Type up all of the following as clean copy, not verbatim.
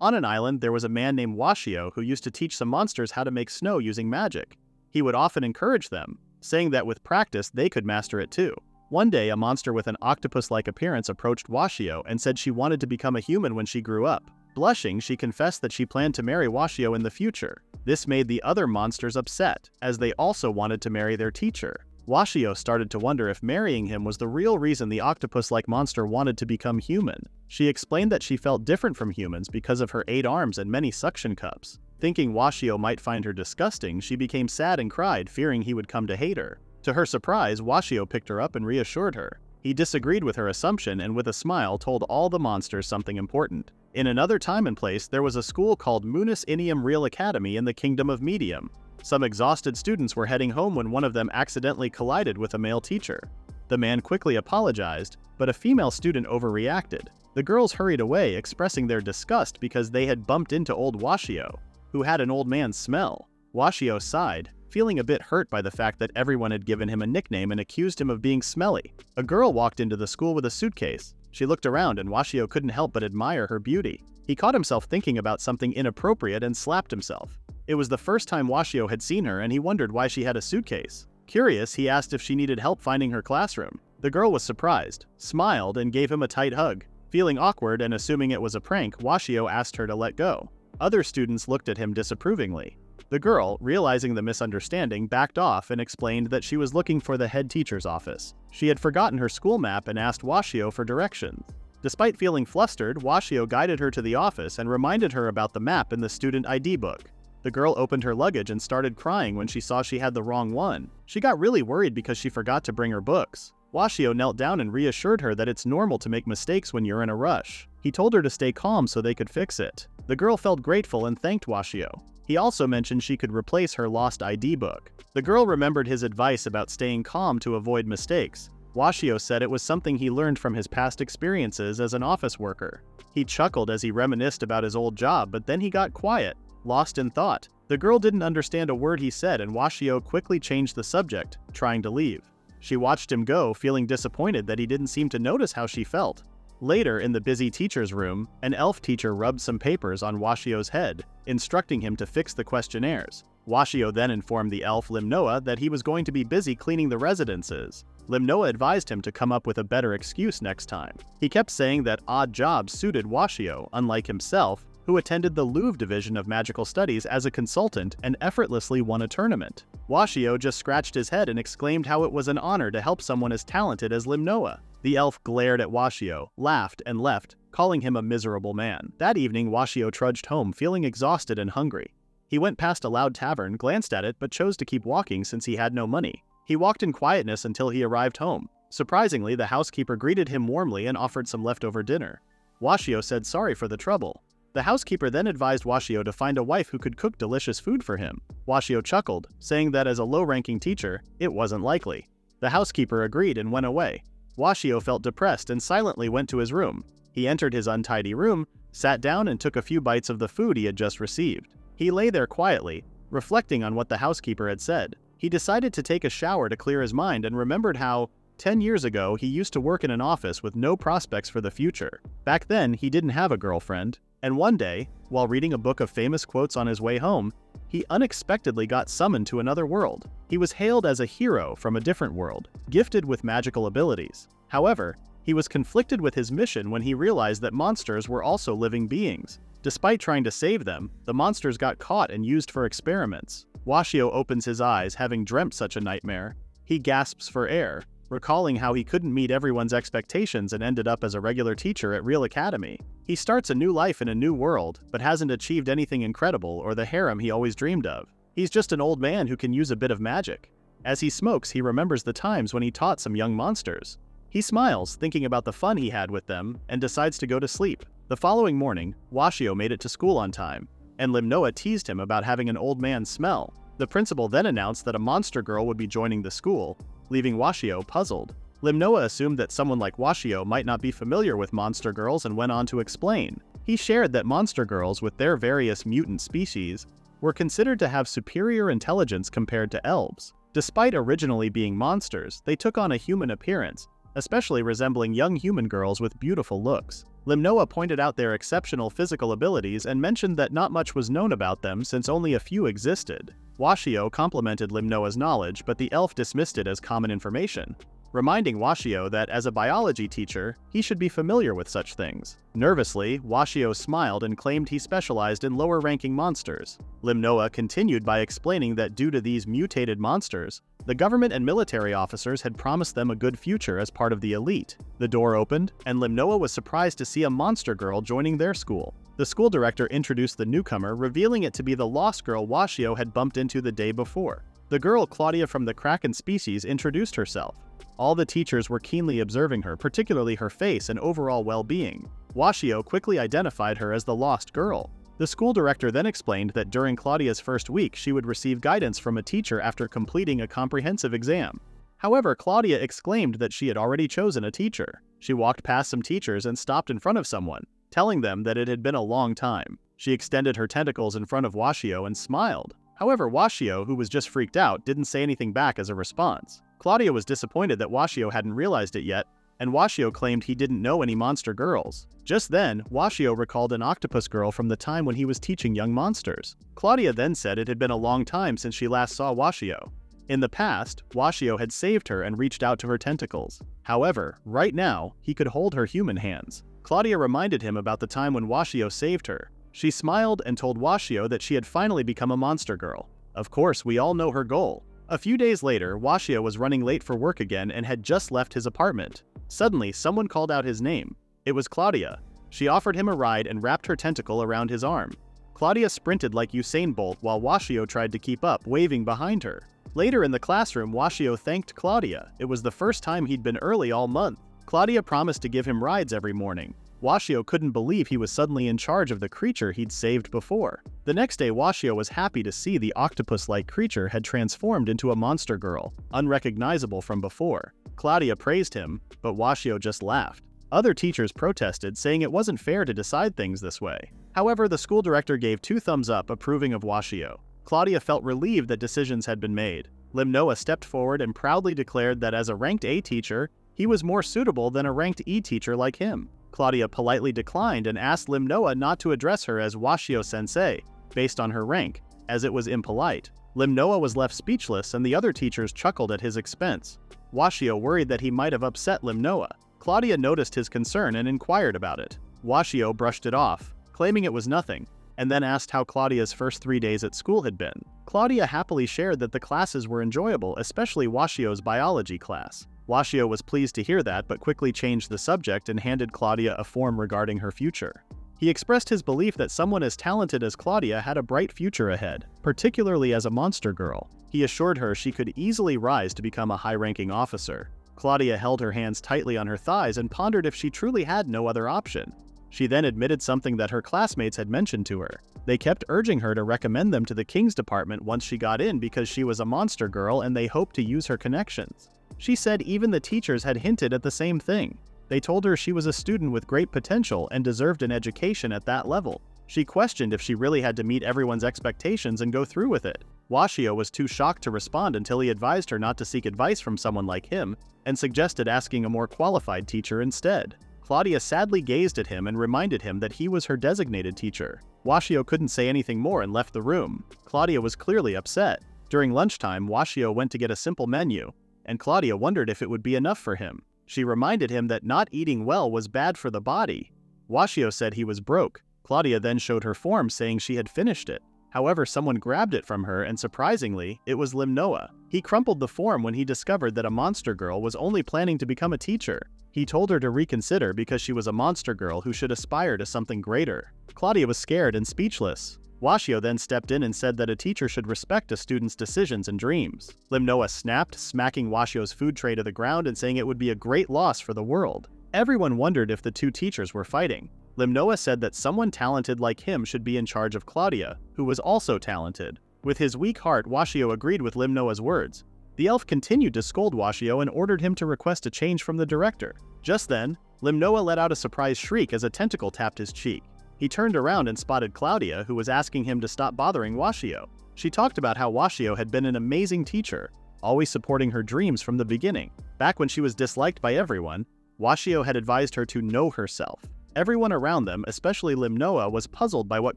On an island, there was a man named Washio who used to teach some monsters how to make snow using magic. He would often encourage them, saying that with practice they could master it too. One day, a monster with an octopus-like appearance approached Washio and said she wanted to become a human when she grew up. Blushing, she confessed that she planned to marry Washio in the future. This made the other monsters upset, as they also wanted to marry their teacher. Washio started to wonder if marrying him was the real reason the octopus-like monster wanted to become human. She explained that she felt different from humans because of her 8 arms and many suction cups. Thinking Washio might find her disgusting, she became sad and cried, fearing he would come to hate her. To her surprise, Washio picked her up and reassured her. He disagreed with her assumption and with a smile told all the monsters something important. In another time and place, there was a school called Munis Inium Real Academy in the Kingdom of Medium. Some exhausted students were heading home when one of them accidentally collided with a male teacher. The man quickly apologized, but a female student overreacted. The girls hurried away, expressing their disgust because they had bumped into old Washio, who had an old man's smell. Washio sighed, feeling a bit hurt by the fact that everyone had given him a nickname and accused him of being smelly. A girl walked into the school with a suitcase. She looked around and Washio couldn't help but admire her beauty. He caught himself thinking about something inappropriate and slapped himself. It was the first time Washio had seen her and he wondered why she had a suitcase. Curious, he asked if she needed help finding her classroom. The girl was surprised, smiled, and gave him a tight hug. Feeling awkward and assuming it was a prank, Washio asked her to let go. Other students looked at him disapprovingly. The girl, realizing the misunderstanding, backed off and explained that she was looking for the head teacher's office. She had forgotten her school map and asked Washio for directions. Despite feeling flustered, Washio guided her to the office and reminded her about the map in the student ID book. The girl opened her luggage and started crying when she saw she had the wrong one. She got really worried because she forgot to bring her books. Washio knelt down and reassured her that it's normal to make mistakes when you're in a rush. He told her to stay calm so they could fix it. The girl felt grateful and thanked Washio. He also mentioned she could replace her lost ID book. The girl remembered his advice about staying calm to avoid mistakes. Washio said it was something he learned from his past experiences as an office worker. He chuckled as he reminisced about his old job, but then he got quiet, lost in thought. The girl didn't understand a word he said and Washio quickly changed the subject, trying to leave. She watched him go, feeling disappointed that he didn't seem to notice how she felt. Later, in the busy teacher's room, an elf teacher rubbed some papers on Washio's head, instructing him to fix the questionnaires. Washio then informed the elf Limnoa that he was going to be busy cleaning the residences. Limnoa advised him to come up with a better excuse next time. He kept saying that odd jobs suited Washio, unlike himself, who attended the Louvre Division of Magical Studies as a consultant and effortlessly won a tournament. Washio just scratched his head and exclaimed how it was an honor to help someone as talented as Limnoa. The elf glared at Washio, laughed, and left, calling him a miserable man. That evening, Washio trudged home, feeling exhausted and hungry. He went past a loud tavern, glanced at it, but chose to keep walking since he had no money. He walked in quietness until he arrived home. Surprisingly, the housekeeper greeted him warmly and offered some leftover dinner. Washio said sorry for the trouble. The housekeeper then advised Washio to find a wife who could cook delicious food for him. Washio chuckled, saying that as a low-ranking teacher, it wasn't likely. The housekeeper agreed and went away. Washio felt depressed and silently went to his room. He entered his untidy room, sat down and took a few bites of the food he had just received. He lay there quietly, reflecting on what the housekeeper had said. He decided to take a shower to clear his mind and remembered how, 10 years ago, he used to work in an office with no prospects for the future. Back then, he didn't have a girlfriend, and one day, while reading a book of famous quotes on his way home, he unexpectedly got summoned to another world. He was hailed as a hero from a different world, gifted with magical abilities. However, he was conflicted with his mission when he realized that monsters were also living beings. Despite trying to save them, the monsters got caught and used for experiments. Washio opens his eyes, having dreamt such a nightmare. He gasps for air, recalling how he couldn't meet everyone's expectations and ended up as a regular teacher at Real Academy. He starts a new life in a new world, but hasn't achieved anything incredible or the harem he always dreamed of. He's just an old man who can use a bit of magic. As he smokes, he remembers the times when he taught some young monsters. He smiles, thinking about the fun he had with them, and decides to go to sleep. The following morning, Washio made it to school on time, and Limnoa teased him about having an old man's smell. The principal then announced that a monster girl would be joining the school, leaving Washio puzzled. Limnoa assumed that someone like Washio might not be familiar with monster girls and went on to explain. He shared that monster girls, with their various mutant species, were considered to have superior intelligence compared to elves. Despite originally being monsters, they took on a human appearance, especially resembling young human girls with beautiful looks. Limnoa pointed out their exceptional physical abilities and mentioned that not much was known about them since only a few existed. Washio complimented Limnoa's knowledge, but the elf dismissed it as common information, reminding Washio that as a biology teacher, he should be familiar with such things. Nervously, Washio smiled and claimed he specialized in lower-ranking monsters. Limnoa continued by explaining that due to these mutated monsters, the government and military officers had promised them a good future as part of the elite. The door opened, and Limnoa was surprised to see a monster girl joining their school. The school director introduced the newcomer, revealing it to be the lost girl Washio had bumped into the day before. The girl Claudia from the Kraken species introduced herself. All the teachers were keenly observing her, particularly her face and overall well-being. Washio quickly identified her as the lost girl. The school director then explained that during Claudia's first week she would receive guidance from a teacher after completing a comprehensive exam. However, Claudia exclaimed that she had already chosen a teacher. She walked past some teachers and stopped in front of someone, telling them that it had been a long time. She extended her tentacles in front of Washio and smiled. However, Washio, who was just freaked out, didn't say anything back as a response. Claudia was disappointed that Washio hadn't realized it yet, and Washio claimed he didn't know any monster girls. Just then, Washio recalled an octopus girl from the time when he was teaching young monsters. Claudia then said it had been a long time since she last saw Washio. In the past, Washio had saved her and reached out to her tentacles. However, right now, he could hold her human hands. Claudia reminded him about the time when Washio saved her. She smiled and told Washio that she had finally become a monster girl. Of course, we all know her goal. A few days later, Washio was running late for work again and had just left his apartment. Suddenly, someone called out his name. It was Claudia. She offered him a ride and wrapped her tentacle around his arm. Claudia sprinted like Usain Bolt while Washio tried to keep up, waving behind her. Later in the classroom, Washio thanked Claudia. It was the first time he'd been early all month. Claudia promised to give him rides every morning. Washio couldn't believe he was suddenly in charge of the creature he'd saved before. The next day, Washio was happy to see the octopus-like creature had transformed into a monster girl, unrecognizable from before. Claudia praised him, but Washio just laughed. Other teachers protested, saying it wasn't fair to decide things this way. However, the school director gave 2 thumbs up, approving of Washio. Claudia felt relieved that decisions had been made. Limnoa stepped forward and proudly declared that as a ranked A teacher, he was more suitable than a ranked E teacher like him. Claudia politely declined and asked Limnoa not to address her as Washio-sensei, based on her rank, as it was impolite. Limnoa was left speechless and the other teachers chuckled at his expense. Washio worried that he might have upset Limnoa. Claudia noticed his concern and inquired about it. Washio brushed it off, claiming it was nothing, and then asked how Claudia's first 3 days at school had been. Claudia happily shared that the classes were enjoyable, especially Washio's biology class. Washio was pleased to hear that, but quickly changed the subject and handed Claudia a form regarding her future. He expressed his belief that someone as talented as Claudia had a bright future ahead, particularly as a monster girl. He assured her she could easily rise to become a high-ranking officer. Claudia held her hands tightly on her thighs and pondered if she truly had no other option. She then admitted something that her classmates had mentioned to her. They kept urging her to recommend them to the King's department once she got in because she was a monster girl and they hoped to use her connections. She said even the teachers had hinted at the same thing. They told her she was a student with great potential and deserved an education at that level. She questioned if she really had to meet everyone's expectations and go through with it. Washio was too shocked to respond until he advised her not to seek advice from someone like him and suggested asking a more qualified teacher instead. Claudia sadly gazed at him and reminded him that he was her designated teacher. Washio couldn't say anything more and left the room. Claudia was clearly upset. During lunchtime, Washio went to get a simple menu, and Claudia wondered if it would be enough for him. She reminded him that not eating well was bad for the body. Washio said he was broke. Claudia then showed her form saying she had finished it. However, someone grabbed it from her and surprisingly, it was Limnoa. He crumpled the form when he discovered that a monster girl was only planning to become a teacher. He told her to reconsider because she was a monster girl who should aspire to something greater. Claudia was scared and speechless. Washio then stepped in and said that a teacher should respect a student's decisions and dreams. Limnoa snapped, smacking Washio's food tray to the ground and saying it would be a great loss for the world. Everyone wondered if the two teachers were fighting. Limnoa said that someone talented like him should be in charge of Claudia, who was also talented. With his weak heart, Washio agreed with Limnoa's words. The elf continued to scold Washio and ordered him to request a change from the director. Just then, Limnoa let out a surprised shriek as a tentacle tapped his cheek. He turned around and spotted Claudia, who was asking him to stop bothering Washio. She talked about how Washio had been an amazing teacher, always supporting her dreams from the beginning. Back when she was disliked by everyone, Washio had advised her to know herself. Everyone around them, especially Lim Noah, was puzzled by what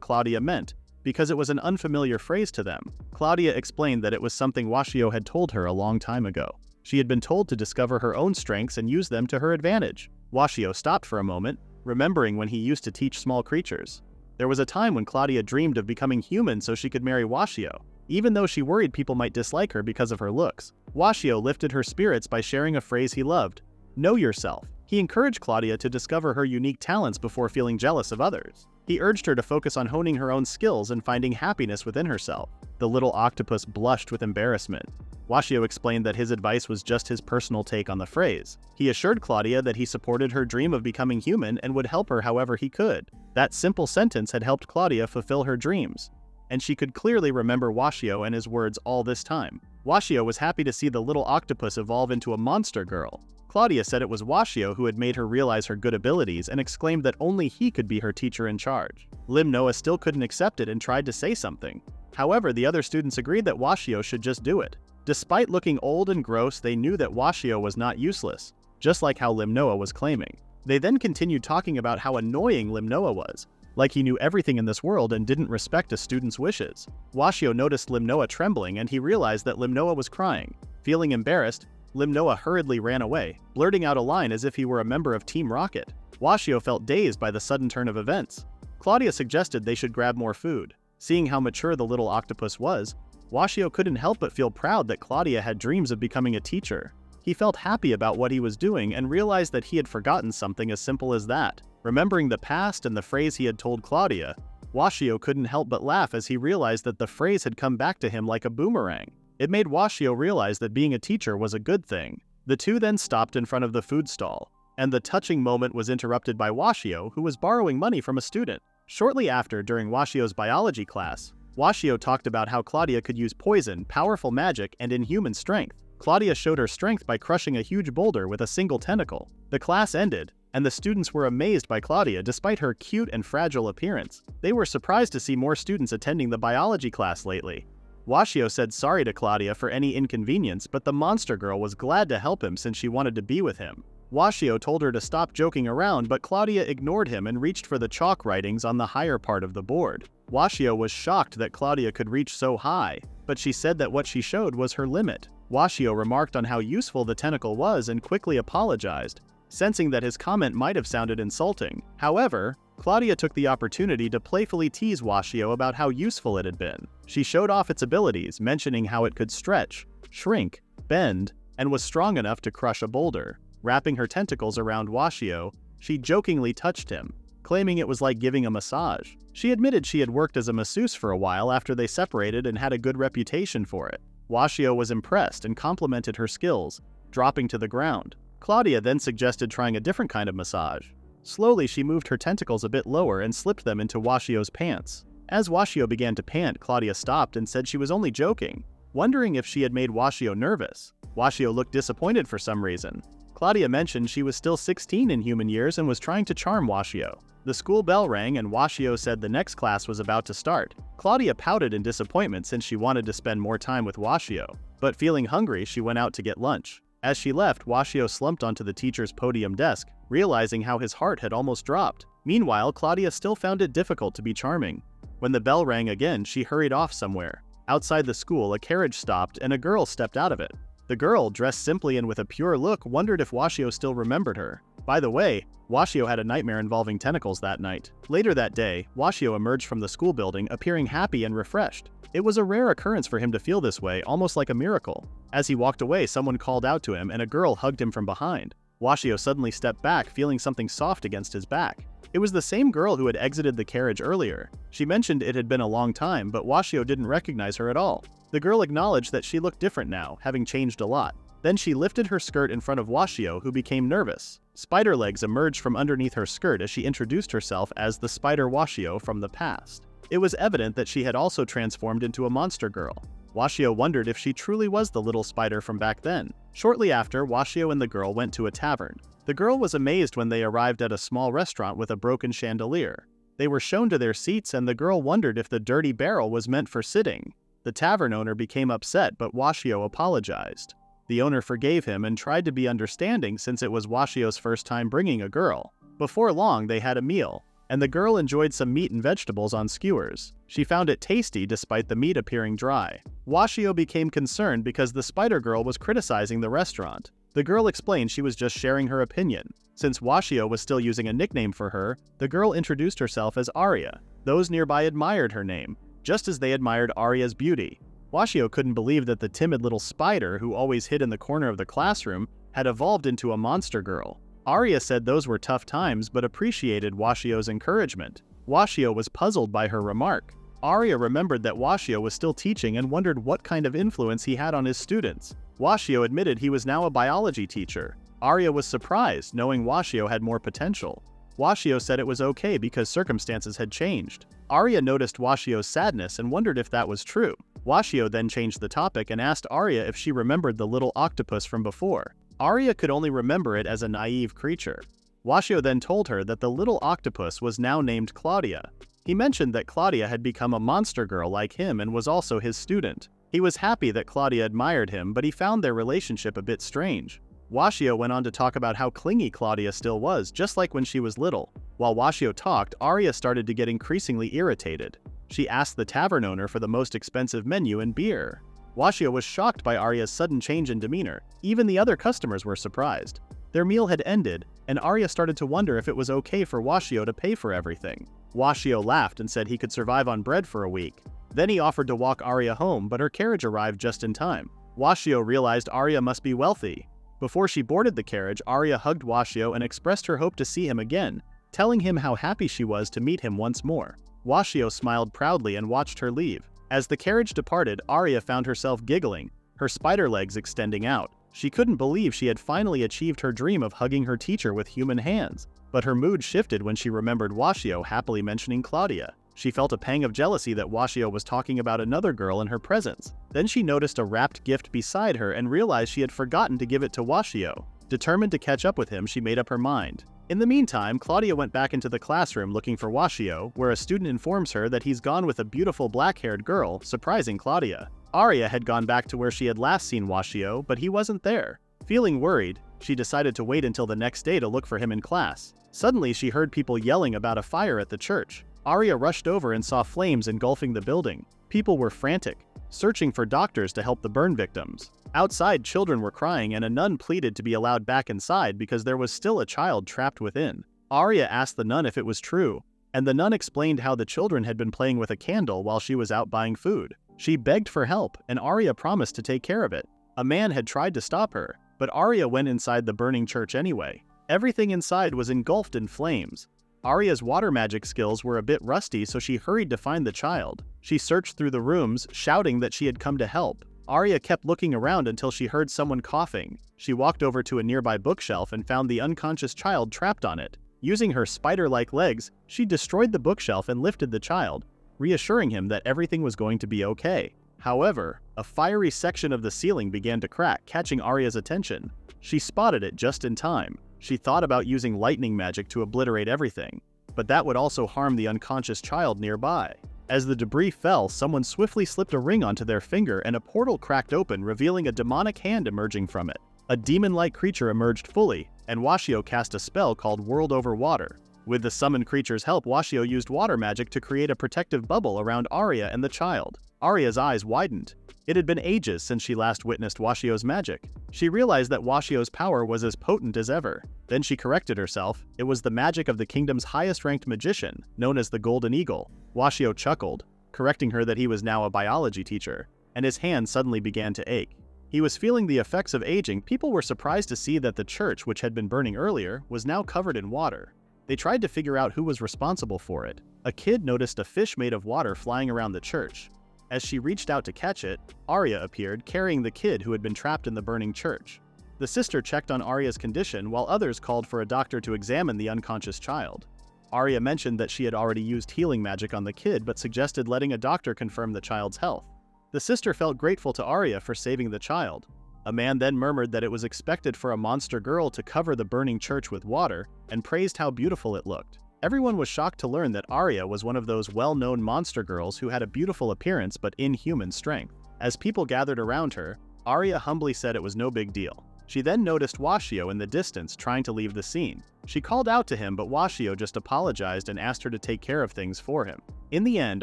Claudia meant, because it was an unfamiliar phrase to them. Claudia explained that it was something Washio had told her a long time ago. She had been told to discover her own strengths and use them to her advantage. Washio stopped for a moment, remembering when he used to teach small creatures. There was a time when Claudia dreamed of becoming human so she could marry Washio, even though she worried people might dislike her because of her looks. Washio lifted her spirits by sharing a phrase he loved: know yourself. He encouraged Claudia to discover her unique talents before feeling jealous of others. He urged her to focus on honing her own skills and finding happiness within herself. The little octopus blushed with embarrassment. Washio explained that his advice was just his personal take on the phrase. He assured Claudia that he supported her dream of becoming human and would help her however he could. That simple sentence had helped Claudia fulfill her dreams, and she could clearly remember Washio and his words all this time. Washio was happy to see the little octopus evolve into a monster girl. Claudia said it was Washio who had made her realize her good abilities and exclaimed that only he could be her teacher in charge. Lim Noah still couldn't accept it and tried to say something. However, the other students agreed that Washio should just do it. Despite looking old and gross, they knew that Washio was not useless, just like how Lim Noah was claiming. They then continued talking about how annoying Lim Noah was, like he knew everything in this world and didn't respect a student's wishes. Washio noticed Lim Noah trembling and he realized that Lim Noah was crying. Feeling embarrassed, Lim Noah hurriedly ran away, blurting out a line as if he were a member of Team Rocket. Washio felt dazed by the sudden turn of events. Claudia suggested they should grab more food. Seeing how mature the little octopus was, Washio couldn't help but feel proud that Claudia had dreams of becoming a teacher. He felt happy about what he was doing and realized that he had forgotten something as simple as that. Remembering the past and the phrase he had told Claudia, Washio couldn't help but laugh as he realized that the phrase had come back to him like a boomerang. It made Washio realize that being a teacher was a good thing. The two then stopped in front of the food stall, and the touching moment was interrupted by Washio, who was borrowing money from a student. Shortly after, during Washio's biology class, Washio talked about how Claudia could use poison, powerful magic, and inhuman strength. Claudia showed her strength by crushing a huge boulder with a single tentacle. The class ended, and the students were amazed by Claudia despite her cute and fragile appearance. They were surprised to see more students attending the biology class lately. Washio said sorry to Claudia for any inconvenience, but the monster girl was glad to help him since she wanted to be with him. Washio told her to stop joking around, but Claudia ignored him and reached for the chalk writings on the higher part of the board. Washio was shocked that Claudia could reach so high, but she said that what she showed was her limit. Washio remarked on how useful the tentacle was and quickly apologized, sensing that his comment might have sounded insulting. However, Claudia took the opportunity to playfully tease Washio about how useful it had been. She showed off its abilities, mentioning how it could stretch, shrink, bend, and was strong enough to crush a boulder. Wrapping her tentacles around Washio, she jokingly touched him, claiming it was like giving a massage. She admitted she had worked as a masseuse for a while after they separated and had a good reputation for it. Washio was impressed and complimented her skills, dropping to the ground. Claudia then suggested trying a different kind of massage. Slowly, she moved her tentacles a bit lower and slipped them into Washio's pants. As Washio began to pant, Claudia stopped and said she was only joking, wondering if she had made Washio nervous. Washio looked disappointed for some reason. Claudia mentioned she was still 16 in human years and was trying to charm Washio. The school bell rang and Washio said the next class was about to start. Claudia pouted in disappointment since she wanted to spend more time with Washio, but feeling hungry, she went out to get lunch. As she left, Washio slumped onto the teacher's podium desk, realizing how his heart had almost dropped. Meanwhile, Claudia still found it difficult to be charming. When the bell rang again, she hurried off somewhere. Outside the school, a carriage stopped and a girl stepped out of it. The girl, dressed simply and with a pure look, wondered if Washio still remembered her. By the way, Washio had a nightmare involving tentacles that night. Later that day, Washio emerged from the school building, appearing happy and refreshed. It was a rare occurrence for him to feel this way, almost like a miracle. As he walked away, someone called out to him and a girl hugged him from behind. Washio suddenly stepped back, feeling something soft against his back. It was the same girl who had exited the carriage earlier. She mentioned it had been a long time, but Washio didn't recognize her at all. The girl acknowledged that she looked different now, having changed a lot. Then she lifted her skirt in front of Washio, who became nervous. Spider legs emerged from underneath her skirt as she introduced herself as the Spider Washio from the past. It was evident that she had also transformed into a monster girl. Washio wondered if she truly was the little spider from back then. Shortly after, Washio and the girl went to a tavern. The girl was amazed when they arrived at a small restaurant with a broken chandelier. They were shown to their seats and the girl wondered if the dirty barrel was meant for sitting. The tavern owner became upset, but Washio apologized. The owner forgave him and tried to be understanding since it was Washio's first time bringing a girl. Before long, they had a meal, and the girl enjoyed some meat and vegetables on skewers. She found it tasty despite the meat appearing dry. Washio became concerned because the spider girl was criticizing the restaurant. The girl explained she was just sharing her opinion. Since Washio was still using a nickname for her, the girl introduced herself as Aria. Those nearby admired her name, just as they admired Aria's beauty. Washio couldn't believe that the timid little spider who always hid in the corner of the classroom had evolved into a monster girl. Aria said those were tough times but appreciated Washio's encouragement. Washio was puzzled by her remark. Aria remembered that Washio was still teaching and wondered what kind of influence he had on his students. Washio admitted he was now a biology teacher. Aria was surprised, knowing Washio had more potential. Washio said it was okay because circumstances had changed. Aria noticed Washio's sadness and wondered if that was true. Washio then changed the topic and asked Aria if she remembered the little octopus from before. Aria could only remember it as a naive creature. Washio then told her that the little octopus was now named Claudia. He mentioned that Claudia had become a monster girl like him and was also his student. He was happy that Claudia admired him, but he found their relationship a bit strange. Washio went on to talk about how clingy Claudia still was, just like when she was little. While Washio talked, Aria started to get increasingly irritated. She asked the tavern owner for the most expensive menu and beer. Washio was shocked by Aria's sudden change in demeanor. Even the other customers were surprised. Their meal had ended, and Aria started to wonder if it was okay for Washio to pay for everything. Washio laughed and said he could survive on bread for a week. Then he offered to walk Aria home, but her carriage arrived just in time. Washio realized Aria must be wealthy. Before she boarded the carriage, Aria hugged Washio and expressed her hope to see him again, telling him how happy she was to meet him once more. Washio smiled proudly and watched her leave. As the carriage departed, Aria found herself giggling, her spider legs extending out. She couldn't believe she had finally achieved her dream of hugging her teacher with human hands. But her mood shifted when she remembered Washio happily mentioning Claudia. She felt a pang of jealousy that Washio was talking about another girl in her presence. Then she noticed a wrapped gift beside her and realized she had forgotten to give it to Washio. Determined to catch up with him, she made up her mind. In the meantime, Claudia went back into the classroom looking for Washio, where a student informs her that he's gone with a beautiful black-haired girl, surprising Claudia. Aria had gone back to where she had last seen Washio, but he wasn't there. Feeling worried, she decided to wait until the next day to look for him in class. Suddenly, she heard people yelling about a fire at the church. Aria rushed over and saw flames engulfing the building. People were frantic, searching for doctors to help the burn victims. Outside, children were crying and a nun pleaded to be allowed back inside because there was still a child trapped within. Aria asked the nun if it was true, and the nun explained how the children had been playing with a candle while she was out buying food. She begged for help, and Aria promised to take care of it. A man had tried to stop her, but Aria went inside the burning church anyway. Everything inside was engulfed in flames. Aria's water magic skills were a bit rusty, so she hurried to find the child. She searched through the rooms, shouting that she had come to help. Aria kept looking around until she heard someone coughing. She walked over to a nearby bookshelf and found the unconscious child trapped on it. Using her spider-like legs, she destroyed the bookshelf and lifted the child, reassuring him that everything was going to be okay. However, a fiery section of the ceiling began to crack, catching Aria's attention. She spotted it just in time. She thought about using lightning magic to obliterate everything, but that would also harm the unconscious child nearby. As the debris fell, someone swiftly slipped a ring onto their finger and a portal cracked open, revealing a demonic hand emerging from it. A demon-like creature emerged fully, and Washio cast a spell called World Over Water. With the summoned creature's help, Washio used water magic to create a protective bubble around Aria and the child. Aria's eyes widened. It had been ages since she last witnessed Washio's magic. She realized that Washio's power was as potent as ever. Then she corrected herself. It was the magic of the kingdom's highest-ranked magician, known as the Golden Eagle. Washio chuckled, correcting her that he was now a biology teacher, and his hand suddenly began to ache. He was feeling the effects of aging. People were surprised to see that the church, which had been burning earlier, was now covered in water. They tried to figure out who was responsible for it. A kid noticed a fish made of water flying around the church. As she reached out to catch it, Aria appeared, carrying the kid who had been trapped in the burning church. The sister checked on Aria's condition, while others called for a doctor to examine the unconscious child. Aria mentioned that she had already used healing magic on the kid, but suggested letting a doctor confirm the child's health. The sister felt grateful to Aria for saving the child. A man then murmured that it was expected for a monster girl to cover the burning church with water, and praised how beautiful it looked. Everyone was shocked to learn that Arya was one of those well-known monster girls who had a beautiful appearance but inhuman strength. As people gathered around her, Arya humbly said it was no big deal. She then noticed Washio in the distance trying to leave the scene. She called out to him, but Washio just apologized and asked her to take care of things for him. In the end,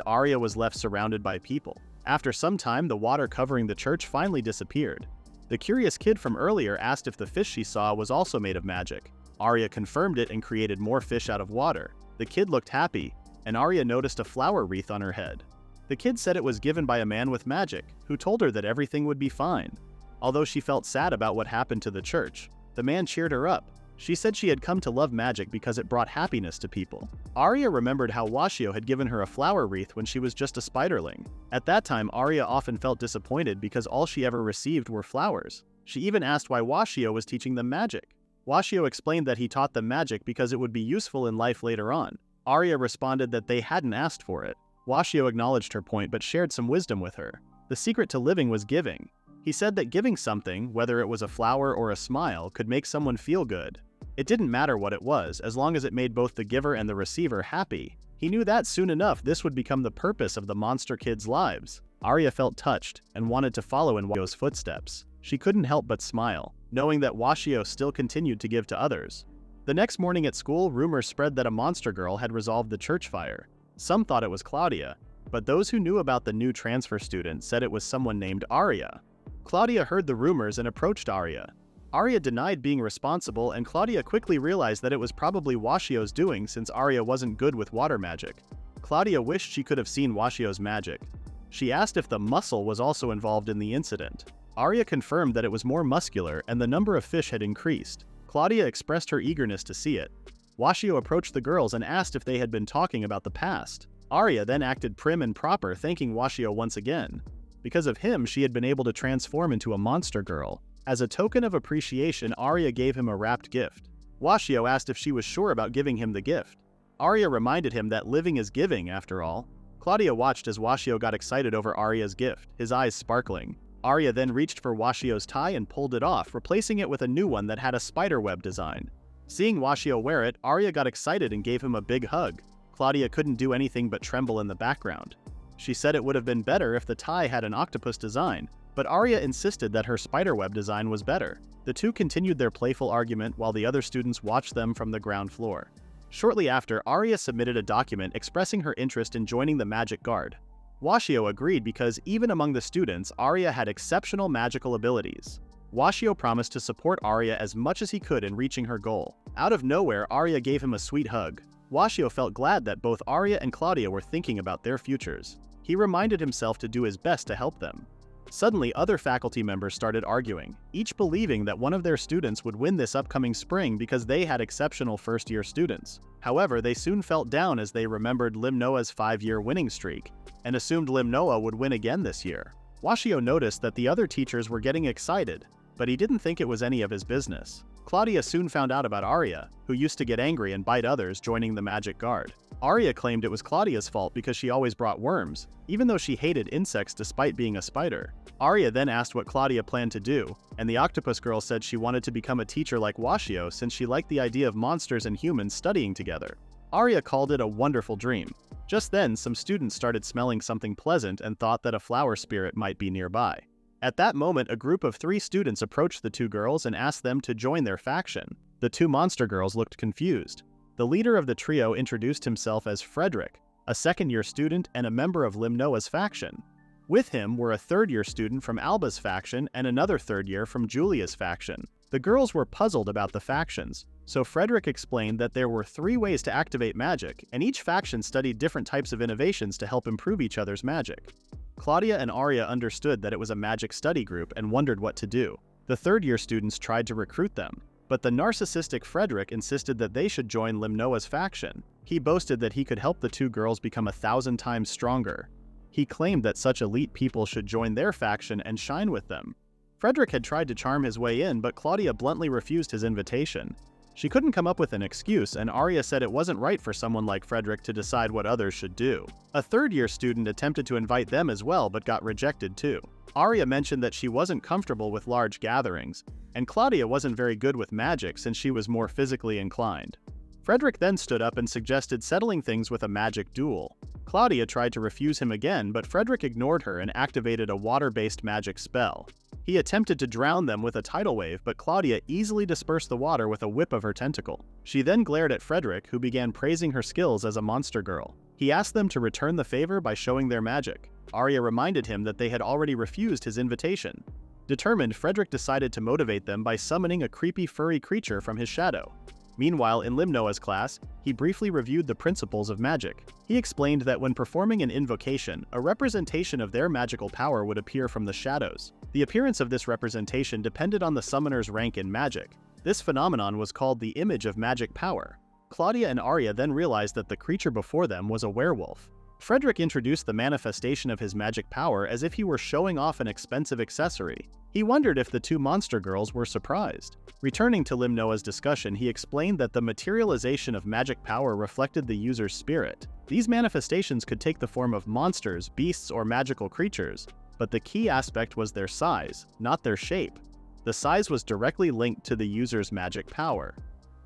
Arya was left surrounded by people. After some time, the water covering the church finally disappeared. The curious kid from earlier asked if the fish she saw was also made of magic. Arya confirmed it and created more fish out of water. The kid looked happy, and Arya noticed a flower wreath on her head. The kid said it was given by a man with magic, who told her that everything would be fine. Although she felt sad about what happened to the church, the man cheered her up. She said she had come to love magic because it brought happiness to people. Arya remembered how Washio had given her a flower wreath when she was just a spiderling. At that time, Arya often felt disappointed because all she ever received were flowers. She even asked why Washio was teaching them magic. Washio explained that he taught them magic because it would be useful in life later on. Arya responded that they hadn't asked for it. Washio acknowledged her point but shared some wisdom with her. The secret to living was giving. He said that giving something, whether it was a flower or a smile, could make someone feel good. It didn't matter what it was, as long as it made both the giver and the receiver happy. He knew that soon enough this would become the purpose of the monster kids' lives. Arya felt touched and wanted to follow in Washio's footsteps. She couldn't help but smile, knowing that Washio still continued to give to others. The next morning at school, rumors spread that a monster girl had resolved the church fire. Some thought it was Claudia, but those who knew about the new transfer student said it was someone named Arya. Claudia heard the rumors and approached Arya. Arya denied being responsible, and Claudia quickly realized that it was probably Washio's doing since Arya wasn't good with water magic. Claudia wished she could have seen Washio's magic. She asked if the muscle was also involved in the incident. Arya confirmed that it was more muscular and the number of fish had increased. Claudia expressed her eagerness to see it. Washio approached the girls and asked if they had been talking about the past. Arya then acted prim and proper, thanking Washio once again. Because of him, she had been able to transform into a monster girl. As a token of appreciation, Arya gave him a wrapped gift. Washio asked if she was sure about giving him the gift. Arya reminded him that living is giving, after all. Claudia watched as Washio got excited over Arya's gift, his eyes sparkling. Arya then reached for Washio's tie and pulled it off, replacing it with a new one that had a spiderweb design. Seeing Washio wear it, Arya got excited and gave him a big hug. Claudia couldn't do anything but tremble in the background. She said it would have been better if the tie had an octopus design, but Arya insisted that her spiderweb design was better. The two continued their playful argument while the other students watched them from the ground floor. Shortly after, Arya submitted a document expressing her interest in joining the Magic Guard. Washio agreed because even among the students, Arya had exceptional magical abilities. Washio promised to support Arya as much as he could in reaching her goal. Out of nowhere, Arya gave him a sweet hug. Washio felt glad that both Arya and Claudia were thinking about their futures. He reminded himself to do his best to help them. Suddenly, other faculty members started arguing, each believing that one of their students would win this upcoming spring because they had exceptional first-year students. However, they soon felt down as they remembered Lim Noah's 5-year winning streak, and assumed Lim Noah would win again this year. Washio noticed that the other teachers were getting excited, but he didn't think it was any of his business. Claudia soon found out about Arya, who used to get angry and bite others, joining the Magic Guard. Arya claimed it was Claudia's fault because she always brought worms, even though she hated insects despite being a spider. Arya then asked what Claudia planned to do, and the octopus girl said she wanted to become a teacher like Washio since she liked the idea of monsters and humans studying together. Arya called it a wonderful dream. Just then, some students started smelling something pleasant and thought that a flower spirit might be nearby. At that moment, a group of 3 students approached the 2 girls and asked them to join their faction. The 2 monster girls looked confused. The leader of the trio introduced himself as Frederick, a second-year student and a member of Lim Noah's faction. With him were a third-year student from Alba's faction and another third-year from Julia's faction. The girls were puzzled about the factions, so Frederick explained that there were 3 ways to activate magic, and each faction studied different types of innovations to help improve each other's magic. Claudia and Arya understood that it was a magic study group and wondered what to do. The third-year students tried to recruit them, but the narcissistic Frederick insisted that they should join Lim Noah's faction. He boasted that he could help the 2 girls become 1,000 times stronger. He claimed that such elite people should join their faction and shine with them. Frederick had tried to charm his way in, but Claudia bluntly refused his invitation. She couldn't come up with an excuse, and Arya said it wasn't right for someone like Frederick to decide what others should do. A third-year student attempted to invite them as well, but got rejected too. Arya mentioned that she wasn't comfortable with large gatherings, and Claudia wasn't very good with magic since she was more physically inclined. Frederick then stood up and suggested settling things with a magic duel. Claudia tried to refuse him again, but Frederick ignored her and activated a water-based magic spell. He attempted to drown them with a tidal wave, but Claudia easily dispersed the water with a whip of her tentacle. She then glared at Frederick, who began praising her skills as a monster girl. He asked them to return the favor by showing their magic. Arya reminded him that they had already refused his invitation. Determined, Frederick decided to motivate them by summoning a creepy furry creature from his shadow. Meanwhile, in Limnoa's class, he briefly reviewed the principles of magic. He explained that when performing an invocation, a representation of their magical power would appear from the shadows. The appearance of this representation depended on the summoner's rank in magic. This phenomenon was called the image of magic power. Claudia and Arya then realized that the creature before them was a werewolf. Frederick introduced the manifestation of his magic power as if he were showing off an expensive accessory. He wondered if the two monster girls were surprised. Returning to Limnoa's discussion, he explained that the materialization of magic power reflected the user's spirit. These manifestations could take the form of monsters, beasts, or magical creatures, but the key aspect was their size, not their shape. The size was directly linked to the user's magic power.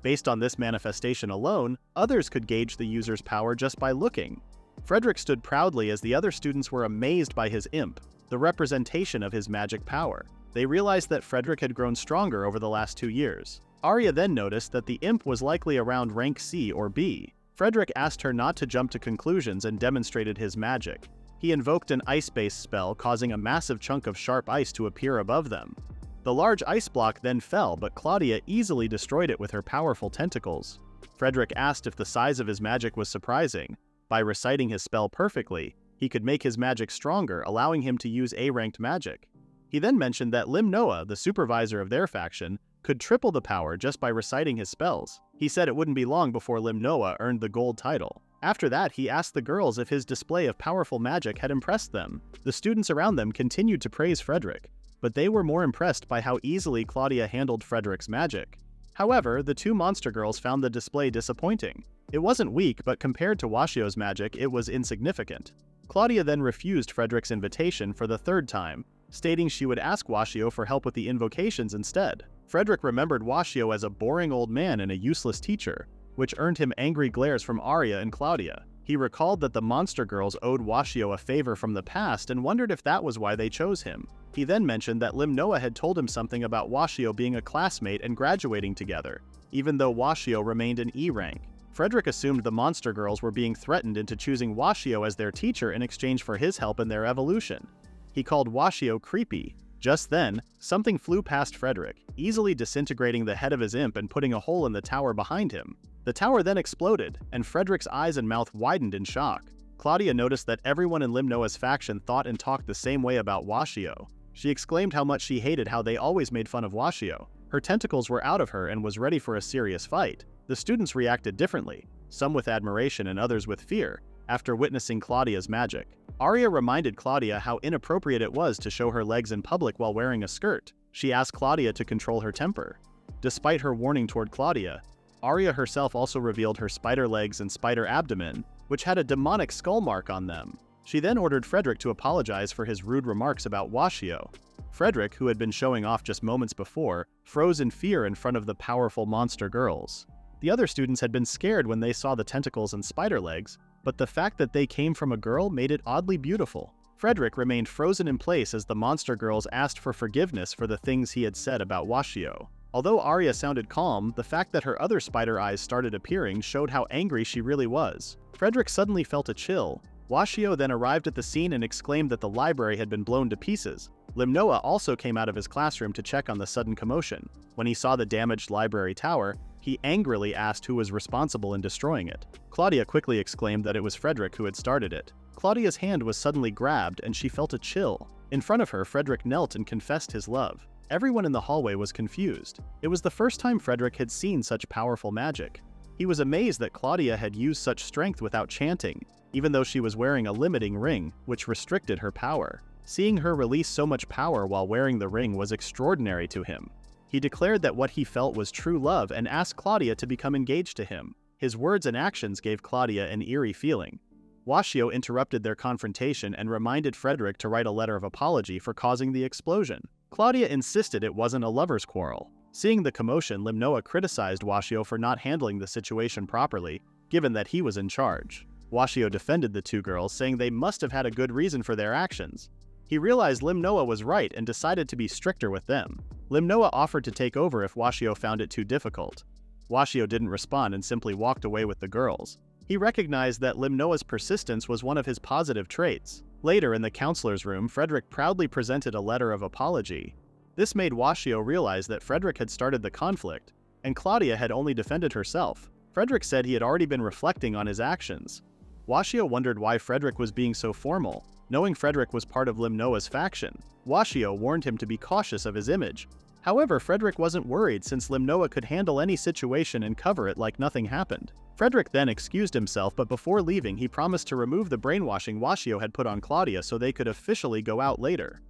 Based on this manifestation alone, others could gauge the user's power just by looking. Frederick stood proudly as the other students were amazed by his imp, the representation of his magic power. They realized that Frederick had grown stronger over the last 2 years. Arya then noticed that the imp was likely around rank C or B. Frederick asked her not to jump to conclusions and demonstrated his magic. He invoked an ice-based spell, causing a massive chunk of sharp ice to appear above them. The large ice block then fell, but Claudia easily destroyed it with her powerful tentacles. Frederick asked if the size of his magic was surprising. By reciting his spell perfectly, he could make his magic stronger, allowing him to use A-ranked magic. He then mentioned that Limnoa, the supervisor of their faction, could triple the power just by reciting his spells. He said it wouldn't be long before Limnoa earned the gold title. After that, he asked the girls if his display of powerful magic had impressed them. The students around them continued to praise Frederick, but they were more impressed by how easily Claudia handled Frederick's magic. However, the two monster girls found the display disappointing. It wasn't weak, but compared to Washio's magic, it was insignificant. Claudia then refused Frederick's invitation for the third time, stating she would ask Washio for help with the invocations instead. Frederick remembered Washio as a boring old man and a useless teacher, which earned him angry glares from Arya and Claudia. He recalled that the monster girls owed Washio a favor from the past and wondered if that was why they chose him. He then mentioned that Limnoa had told him something about Washio being a classmate and graduating together, even though Washio remained an E rank. Frederick assumed the monster girls were being threatened into choosing Washio as their teacher in exchange for his help in their evolution. He called Washio creepy. Just then, something flew past Frederick, easily disintegrating the head of his imp and putting a hole in the tower behind him. The tower then exploded, and Frederick's eyes and mouth widened in shock. Claudia noticed that everyone in Limnoa's faction thought and talked the same way about Washio. She exclaimed how much she hated how they always made fun of Washio. Her tentacles were out of her and was ready for a serious fight. The students reacted differently, some with admiration and others with fear, after witnessing Claudia's magic. Arya reminded Claudia how inappropriate it was to show her legs in public while wearing a skirt. She asked Claudia to control her temper. Despite her warning toward Claudia, Arya herself also revealed her spider legs and spider abdomen, which had a demonic skull mark on them. She then ordered Frederick to apologize for his rude remarks about Washio. Frederick, who had been showing off just moments before, froze in fear in front of the powerful monster girls. The other students had been scared when they saw the tentacles and spider legs, but the fact that they came from a girl made it oddly beautiful. Frederick remained frozen in place as the monster girls asked for forgiveness for the things he had said about Washio. Although Arya sounded calm, the fact that her other spider eyes started appearing showed how angry she really was. Frederick suddenly felt a chill. Washio then arrived at the scene and exclaimed that the library had been blown to pieces. Limnoa also came out of his classroom to check on the sudden commotion. When he saw the damaged library tower, he angrily asked who was responsible in destroying it. Claudia quickly exclaimed that it was Frederick who had started it. Claudia's hand was suddenly grabbed and she felt a chill. In front of her, Frederick knelt and confessed his love. Everyone in the hallway was confused. It was the first time Frederick had seen such powerful magic. He was amazed that Claudia had used such strength without chanting, even though she was wearing a limiting ring, which restricted her power. Seeing her release so much power while wearing the ring was extraordinary to him. He declared that what he felt was true love and asked Claudia to become engaged to him. His words and actions gave Claudia an eerie feeling. Washio interrupted their confrontation and reminded Frederick to write a letter of apology for causing the explosion. Claudia insisted it wasn't a lover's quarrel. Seeing the commotion, Limnoa criticized Washio for not handling the situation properly, given that he was in charge. Washio defended the two girls, saying they must have had a good reason for their actions. He realized Limnoa was right and decided to be stricter with them. Limnoa offered to take over if Washio found it too difficult. Washio didn't respond and simply walked away with the girls. He recognized that Limnoa's persistence was one of his positive traits. Later in the counselor's room, Frederick proudly presented a letter of apology. This made Washio realize that Frederick had started the conflict, and Claudia had only defended herself. Frederick said he had already been reflecting on his actions. Washio wondered why Frederick was being so formal, knowing Frederick was part of Limnoa's faction. Washio warned him to be cautious of his image. However, Frederick wasn't worried since Limnoa could handle any situation and cover it like nothing happened. Frederick then excused himself, but before leaving he promised to remove the brainwashing Washio had put on Claudia so they could officially go out later.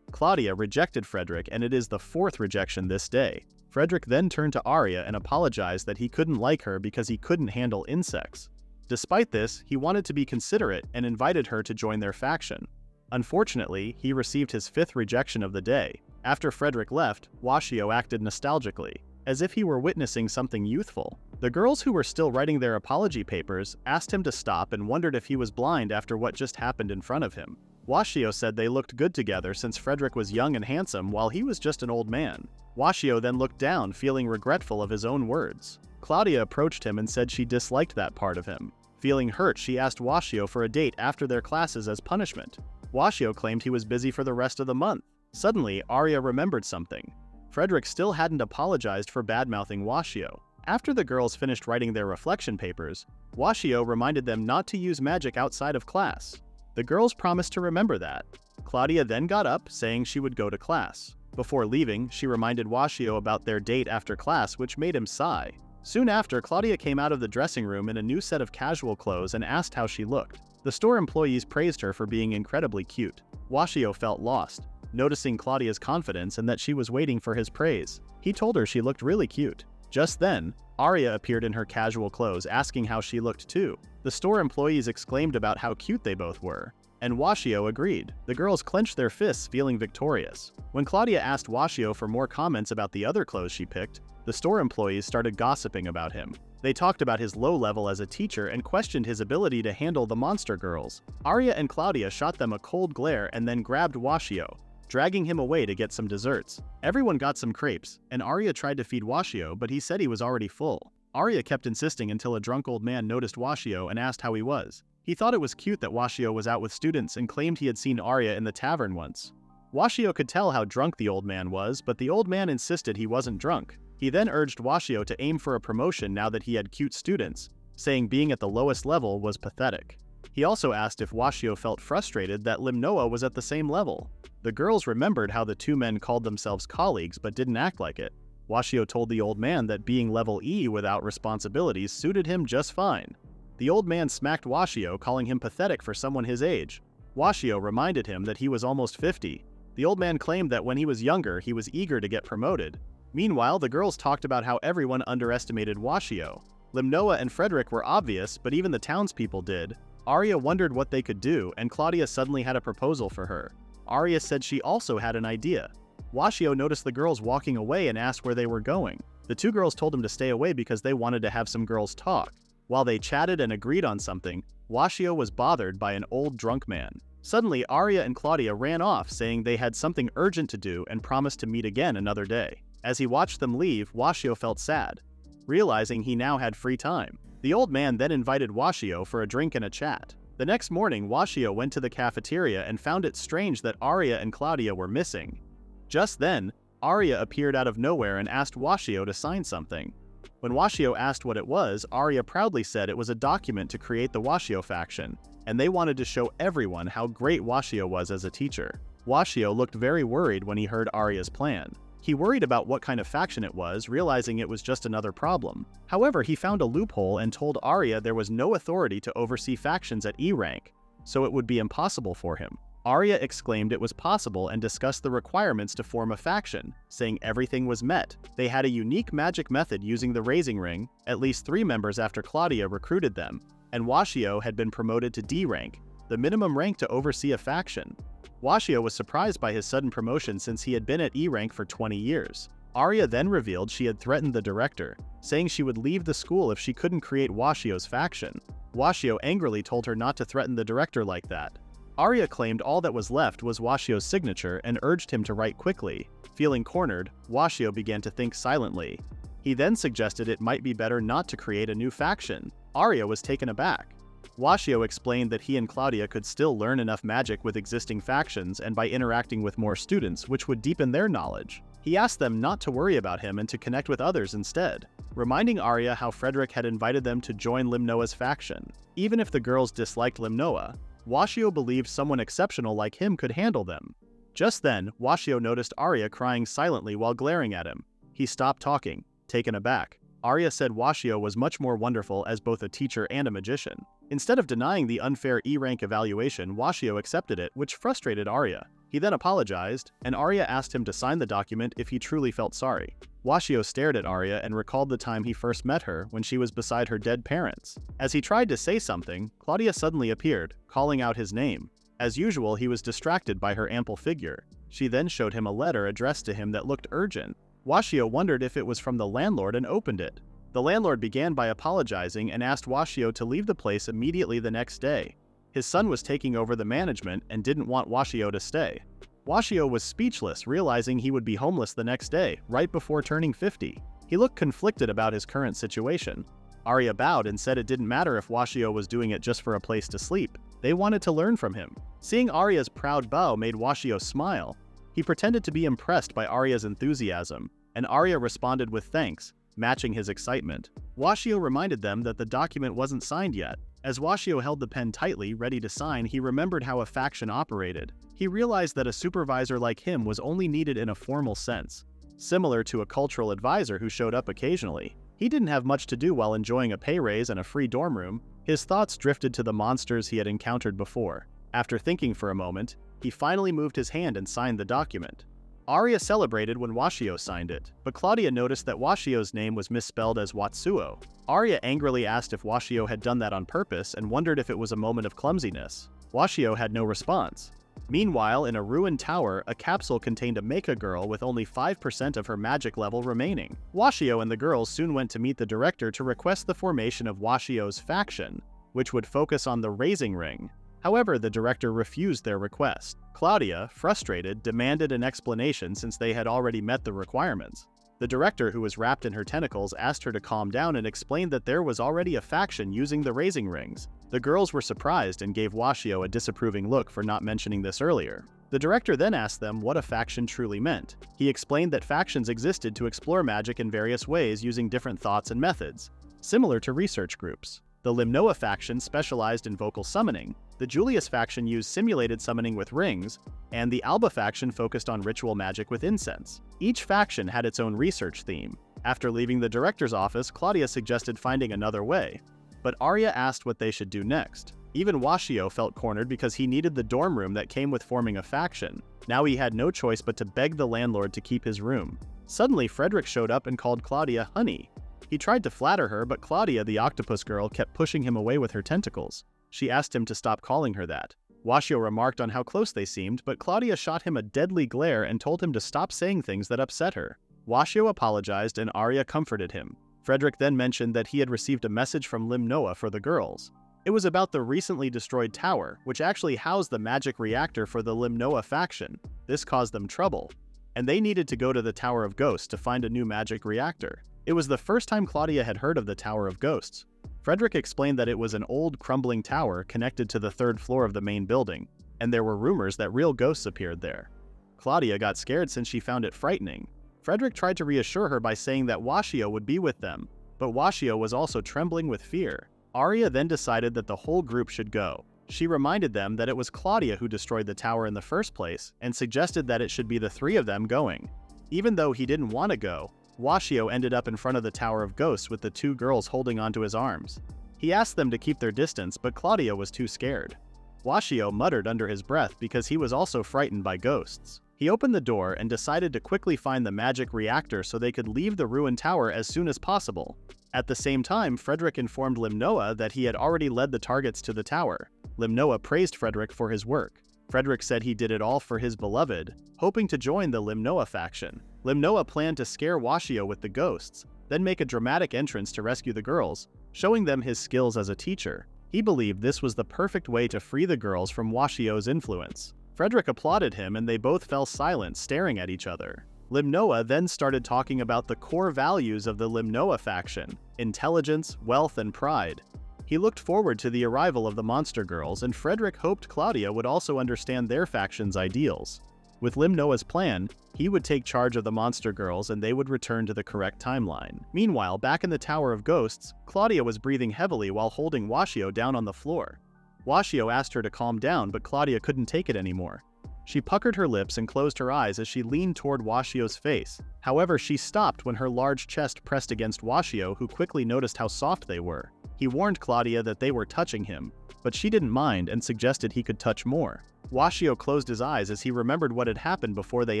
Claudia rejected Frederick, and it is the fourth rejection this day. Frederick then turned to Arya and apologized that he couldn't like her because he couldn't handle insects. Despite this, he wanted to be considerate and invited her to join their faction. Unfortunately, he received his fifth rejection of the day. After Frederick left, Washio acted nostalgically, as if he were witnessing something youthful. The girls who were still writing their apology papers asked him to stop and wondered if he was blind after what just happened in front of him. Washio said they looked good together since Frederick was young and handsome while he was just an old man. Washio then looked down, feeling regretful of his own words. Claudia approached him and said she disliked that part of him. Feeling hurt, she asked Washio for a date after their classes as punishment. Washio claimed he was busy for the rest of the month. Suddenly, Arya remembered something. Frederick still hadn't apologized for bad-mouthing Washio. After the girls finished writing their reflection papers, Washio reminded them not to use magic outside of class. The girls promised to remember that. Claudia then got up, saying she would go to class. Before leaving, she reminded Washio about their date after class, which made him sigh. Soon after, Claudia came out of the dressing room in a new set of casual clothes and asked how she looked. The store employees praised her for being incredibly cute. Washio felt lost, noticing Claudia's confidence and that she was waiting for his praise. He told her she looked really cute. Just then, Arya appeared in her casual clothes, asking how she looked too. The store employees exclaimed about how cute they both were, and Washio agreed. The girls clenched their fists, feeling victorious. When Claudia asked Washio for more comments about the other clothes she picked, the store employees started gossiping about him. They talked about his low level as a teacher and questioned his ability to handle the monster girls. Arya and Claudia shot them a cold glare and then grabbed Washio, dragging him away to get some desserts. Everyone got some crepes, and Arya tried to feed Washio, but he said he was already full. Arya kept insisting until a drunk old man noticed Washio and asked how he was. He thought it was cute that Washio was out with students and claimed he had seen Arya in the tavern once. Washio could tell how drunk the old man was, but the old man insisted he wasn't drunk. He then urged Washio to aim for a promotion now that he had cute students, saying being at the lowest level was pathetic. He also asked if Washio felt frustrated that Limnoa was at the same level. The girls remembered how the two men called themselves colleagues but didn't act like it. Washio told the old man that being level E without responsibilities suited him just fine. The old man smacked Washio, calling him pathetic for someone his age. Washio reminded him that he was almost 50. The old man claimed that when he was younger, he was eager to get promoted. Meanwhile, the girls talked about how everyone underestimated Washio. Limnoa and Frederick were obvious, but even the townspeople did. Arya wondered what they could do, and Claudia suddenly had a proposal for her. Arya said she also had an idea. Washio noticed the girls walking away and asked where they were going. The two girls told him to stay away because they wanted to have some girls talk. While they chatted and agreed on something, Washio was bothered by an old drunk man. Suddenly, Arya and Claudia ran off, saying they had something urgent to do and promised to meet again another day. As he watched them leave, Washio felt sad, realizing he now had free time. The old man then invited Washio for a drink and a chat. The next morning, Washio went to the cafeteria and found it strange that Arya and Claudia were missing. Just then, Arya appeared out of nowhere and asked Washio to sign something. When Washio asked what it was, Arya proudly said it was a document to create the Washio faction, and they wanted to show everyone how great Washio was as a teacher. Washio looked very worried when he heard Arya's plan. He worried about what kind of faction it was, realizing it was just another problem. However, he found a loophole and told Arya there was no authority to oversee factions at E rank, so it would be impossible for him. Arya exclaimed it was possible and discussed the requirements to form a faction, saying everything was met. They had a unique magic method using the raising ring, at least 3 members after Claudia recruited them, and Washio had been promoted to D rank, the minimum rank to oversee a faction. Washio was surprised by his sudden promotion since he had been at E rank for 20 years. Arya then revealed she had threatened the director, saying she would leave the school if she couldn't create Washio's faction. Washio angrily told her not to threaten the director like that. Arya claimed all that was left was Washio's signature and urged him to write quickly. Feeling cornered, Washio began to think silently. He then suggested it might be better not to create a new faction. Arya was taken aback. Washio explained that he and Claudia could still learn enough magic with existing factions and by interacting with more students, which would deepen their knowledge. He asked them not to worry about him and to connect with others instead, reminding Arya how Frederick had invited them to join Limnoa's faction. Even if the girls disliked Limnoa, Washio believed someone exceptional like him could handle them. Just then, Washio noticed Arya crying silently while glaring at him. He stopped talking, taken aback. Arya said Washio was much more wonderful as both a teacher and a magician. Instead of denying the unfair E-rank evaluation, Washio accepted it, which frustrated Arya. He then apologized, and Arya asked him to sign the document if he truly felt sorry. Washio stared at Arya and recalled the time he first met her when she was beside her dead parents. As he tried to say something, Claudia suddenly appeared, calling out his name. As usual, he was distracted by her ample figure. She then showed him a letter addressed to him that looked urgent. Washio wondered if it was from the landlord and opened it. The landlord began by apologizing and asked Washio to leave the place immediately the next day. His son was taking over the management and didn't want Washio to stay. Washio was speechless, realizing he would be homeless the next day, right before turning 50. He looked conflicted about his current situation. Arya bowed and said it didn't matter if Washio was doing it just for a place to sleep. They wanted to learn from him. Seeing Arya's proud bow made Washio smile. He pretended to be impressed by Arya's enthusiasm, and Arya responded with thanks, matching his excitement. Washio reminded them that the document wasn't signed yet. As Washio held the pen tightly, ready to sign, he remembered how a faction operated. He realized that a supervisor like him was only needed in a formal sense, similar to a cultural advisor who showed up occasionally. He didn't have much to do while enjoying a pay raise and a free dorm room. His thoughts drifted to the monsters he had encountered before. After thinking for a moment, he finally moved his hand and signed the document. Arya celebrated when Washio signed it, but Claudia noticed that Washio's name was misspelled as Watsuo. Arya angrily asked if Washio had done that on purpose and wondered if it was a moment of clumsiness. Washio had no response. Meanwhile, in a ruined tower, a capsule contained a Mecha girl with only 5% of her magic level remaining. Washio and the girls soon went to meet the director to request the formation of Washio's faction, which would focus on the Raising Ring. However, the director refused their request. Claudia, frustrated, demanded an explanation since they had already met the requirements. The director, who was wrapped in her tentacles, asked her to calm down and explained that there was already a faction using the Raising Rings. The girls were surprised and gave Washio a disapproving look for not mentioning this earlier. The director then asked them what a faction truly meant. He explained that factions existed to explore magic in various ways using different thoughts and methods, similar to research groups. The Limnoa faction specialized in vocal summoning, the Julius faction used simulated summoning with rings, and the Alba faction focused on ritual magic with incense. Each faction had its own research theme. After leaving the director's office, Claudia suggested finding another way, but Arya asked what they should do next. Even Washio felt cornered because he needed the dorm room that came with forming a faction. Now he had no choice but to beg the landlord to keep his room. Suddenly, Frederick showed up and called Claudia honey. He tried to flatter her, but Claudia, the octopus girl, kept pushing him away with her tentacles. She asked him to stop calling her that. Washio remarked on how close they seemed, but Claudia shot him a deadly glare and told him to stop saying things that upset her. Washio apologized and Arya comforted him. Frederick then mentioned that he had received a message from Limnoa for the girls. It was about the recently destroyed tower, which actually housed the magic reactor for the Limnoa faction. This caused them trouble, and they needed to go to the Tower of Ghosts to find a new magic reactor. It was the first time Claudia had heard of the Tower of Ghosts. Frederick explained that it was an old, crumbling tower connected to the third floor of the main building, and there were rumors that real ghosts appeared there. Claudia got scared since she found it frightening. Frederick tried to reassure her by saying that Washio would be with them, but Washio was also trembling with fear. Arya then decided that the whole group should go. She reminded them that it was Claudia who destroyed the tower in the first place, and suggested that it should be the three of them going. Even though he didn't want to go, Washio ended up in front of the Tower of Ghosts with the two girls holding onto his arms. He asked them to keep their distance, but Claudia was too scared. Washio muttered under his breath because he was also frightened by ghosts. He opened the door and decided to quickly find the magic reactor so they could leave the ruined tower as soon as possible. At the same time, Frederick informed Limnoa that he had already led the targets to the tower. Limnoa praised Frederick for his work. Frederick said he did it all for his beloved, hoping to join the Limnoa faction. Limnoa planned to scare Washio with the ghosts, then make a dramatic entrance to rescue the girls, showing them his skills as a teacher. He believed this was the perfect way to free the girls from Washio's influence. Frederick applauded him and they both fell silent, staring at each other. Limnoa then started talking about the core values of the Limnoa faction: intelligence, wealth, and pride. He looked forward to the arrival of the monster girls, and Frederick hoped Claudia would also understand their faction's ideals. With Limnoa's plan, he would take charge of the monster girls and they would return to the correct timeline. Meanwhile, back in the Tower of Ghosts, Claudia was breathing heavily while holding Washio down on the floor. Washio asked her to calm down, but Claudia couldn't take it anymore. She puckered her lips and closed her eyes as she leaned toward Washio's face. However, she stopped when her large chest pressed against Washio, who quickly noticed how soft they were. He warned Claudia that they were touching him, but she didn't mind and suggested he could touch more. Washio closed his eyes as he remembered what had happened before they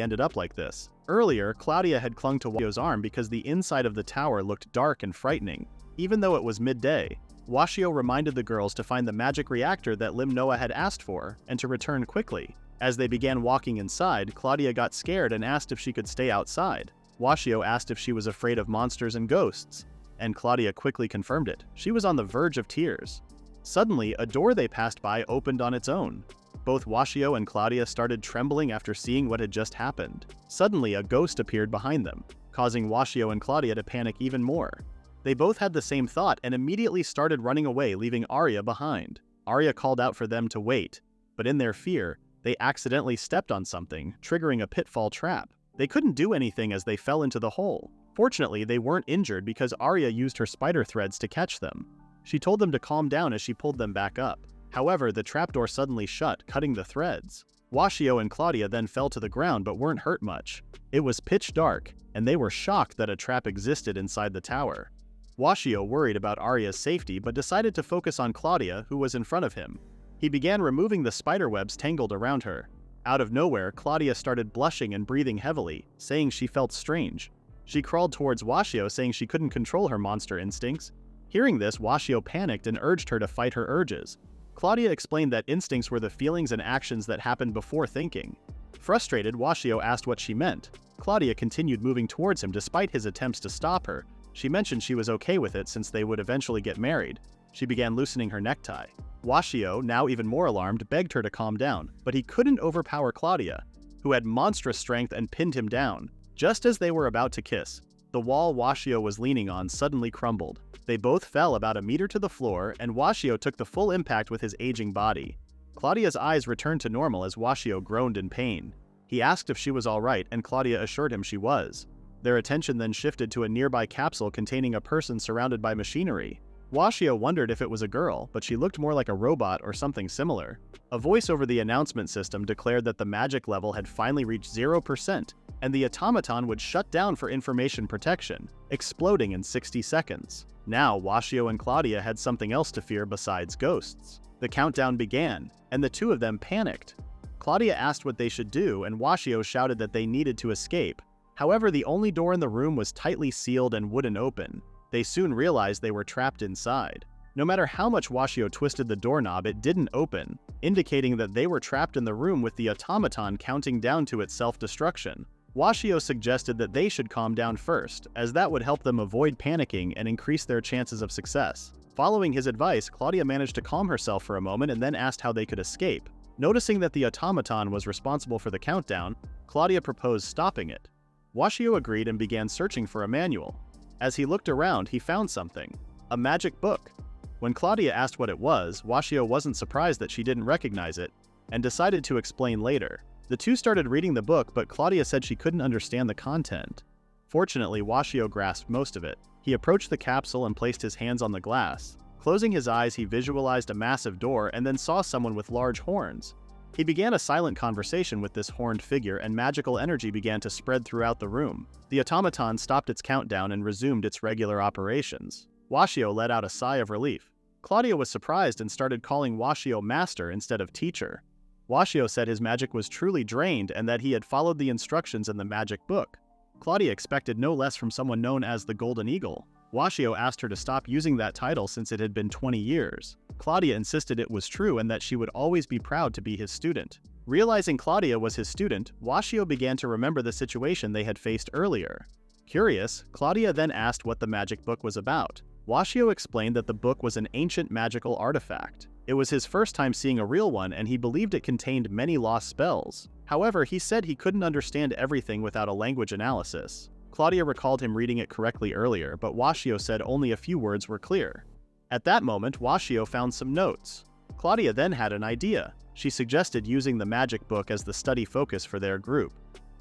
ended up like this. Earlier, Claudia had clung to Washio's arm because the inside of the tower looked dark and frightening, even though it was midday. Washio reminded the girls to find the magic reactor that Limnoa had asked for, and to return quickly. As they began walking inside, Claudia got scared and asked if she could stay outside. Washio asked if she was afraid of monsters and ghosts, and Claudia quickly confirmed it. She was on the verge of tears. Suddenly, a door they passed by opened on its own. Both Washio and Claudia started trembling after seeing what had just happened. Suddenly, a ghost appeared behind them, causing Washio and Claudia to panic even more. They both had the same thought and immediately started running away, leaving Arya behind. Arya called out for them to wait, but in their fear, they accidentally stepped on something, triggering a pitfall trap. They couldn't do anything as they fell into the hole. Fortunately, they weren't injured because Arya used her spider threads to catch them. She told them to calm down as she pulled them back up. However, the trapdoor suddenly shut, cutting the threads. Washio and Claudia then fell to the ground but weren't hurt much. It was pitch dark, and they were shocked that a trap existed inside the tower. Washio worried about Arya's safety but decided to focus on Claudia, who was in front of him. He began removing the spiderwebs tangled around her. Out of nowhere, Claudia started blushing and breathing heavily, saying she felt strange. She crawled towards Washio, saying she couldn't control her monster instincts. Hearing this, Washio panicked and urged her to fight her urges. Claudia explained that instincts were the feelings and actions that happened before thinking. Frustrated, Washio asked what she meant. Claudia continued moving towards him despite his attempts to stop her. She mentioned she was okay with it since they would eventually get married. She began loosening her necktie. Washio, now even more alarmed, begged her to calm down, but he couldn't overpower Claudia, who had monstrous strength, and pinned him down. Just as they were about to kiss, the wall Washio was leaning on suddenly crumbled. They both fell about a meter to the floor, and Washio took the full impact with his aging body. Claudia's eyes returned to normal as Washio groaned in pain. He asked if she was alright, and Claudia assured him she was. Their attention then shifted to a nearby capsule containing a person surrounded by machinery. Washio wondered if it was a girl, but she looked more like a robot or something similar. A voice over the announcement system declared that the magic level had finally reached 0%, and the automaton would shut down for information protection, exploding in 60 seconds. Now, Washio and Claudia had something else to fear besides ghosts. The countdown began, and the two of them panicked. Claudia asked what they should do, and Washio shouted that they needed to escape. However, the only door in the room was tightly sealed and wouldn't open. They soon realized they were trapped inside. No matter how much Washio twisted the doorknob, it didn't open, indicating that they were trapped in the room with the automaton counting down to its self-destruction. Washio suggested that they should calm down first, as that would help them avoid panicking and increase their chances of success. Following his advice, Claudia managed to calm herself for a moment and then asked how they could escape. Noticing that the automaton was responsible for the countdown, Claudia proposed stopping it. Washio agreed and began searching for a manual. As he looked around, he found something: a magic book. When Claudia asked what it was, Washio wasn't surprised that she didn't recognize it, and decided to explain later. The two started reading the book, but Claudia said she couldn't understand the content. Fortunately, Washio grasped most of it. He approached the capsule and placed his hands on the glass. Closing his eyes, he visualized a massive door and then saw someone with large horns. He began a silent conversation with this horned figure, and magical energy began to spread throughout the room. The automaton stopped its countdown and resumed its regular operations. Washio let out a sigh of relief. Claudia was surprised and started calling Washio master instead of teacher. Washio said his magic was truly drained and that he had followed the instructions in the magic book. Claudia expected no less from someone known as the Golden Eagle. Washio asked her to stop using that title since it had been 20 years. Claudia insisted it was true and that she would always be proud to be his student. Realizing Claudia was his student, Washio began to remember the situation they had faced earlier. Curious, Claudia then asked what the magic book was about. Washio explained that the book was an ancient magical artifact. It was his first time seeing a real one, and he believed it contained many lost spells. However, he said he couldn't understand everything without a language analysis. Claudia recalled him reading it correctly earlier, but Washio said only a few words were clear. At that moment, Washio found some notes. Claudia then had an idea. She suggested using the magic book as the study focus for their group.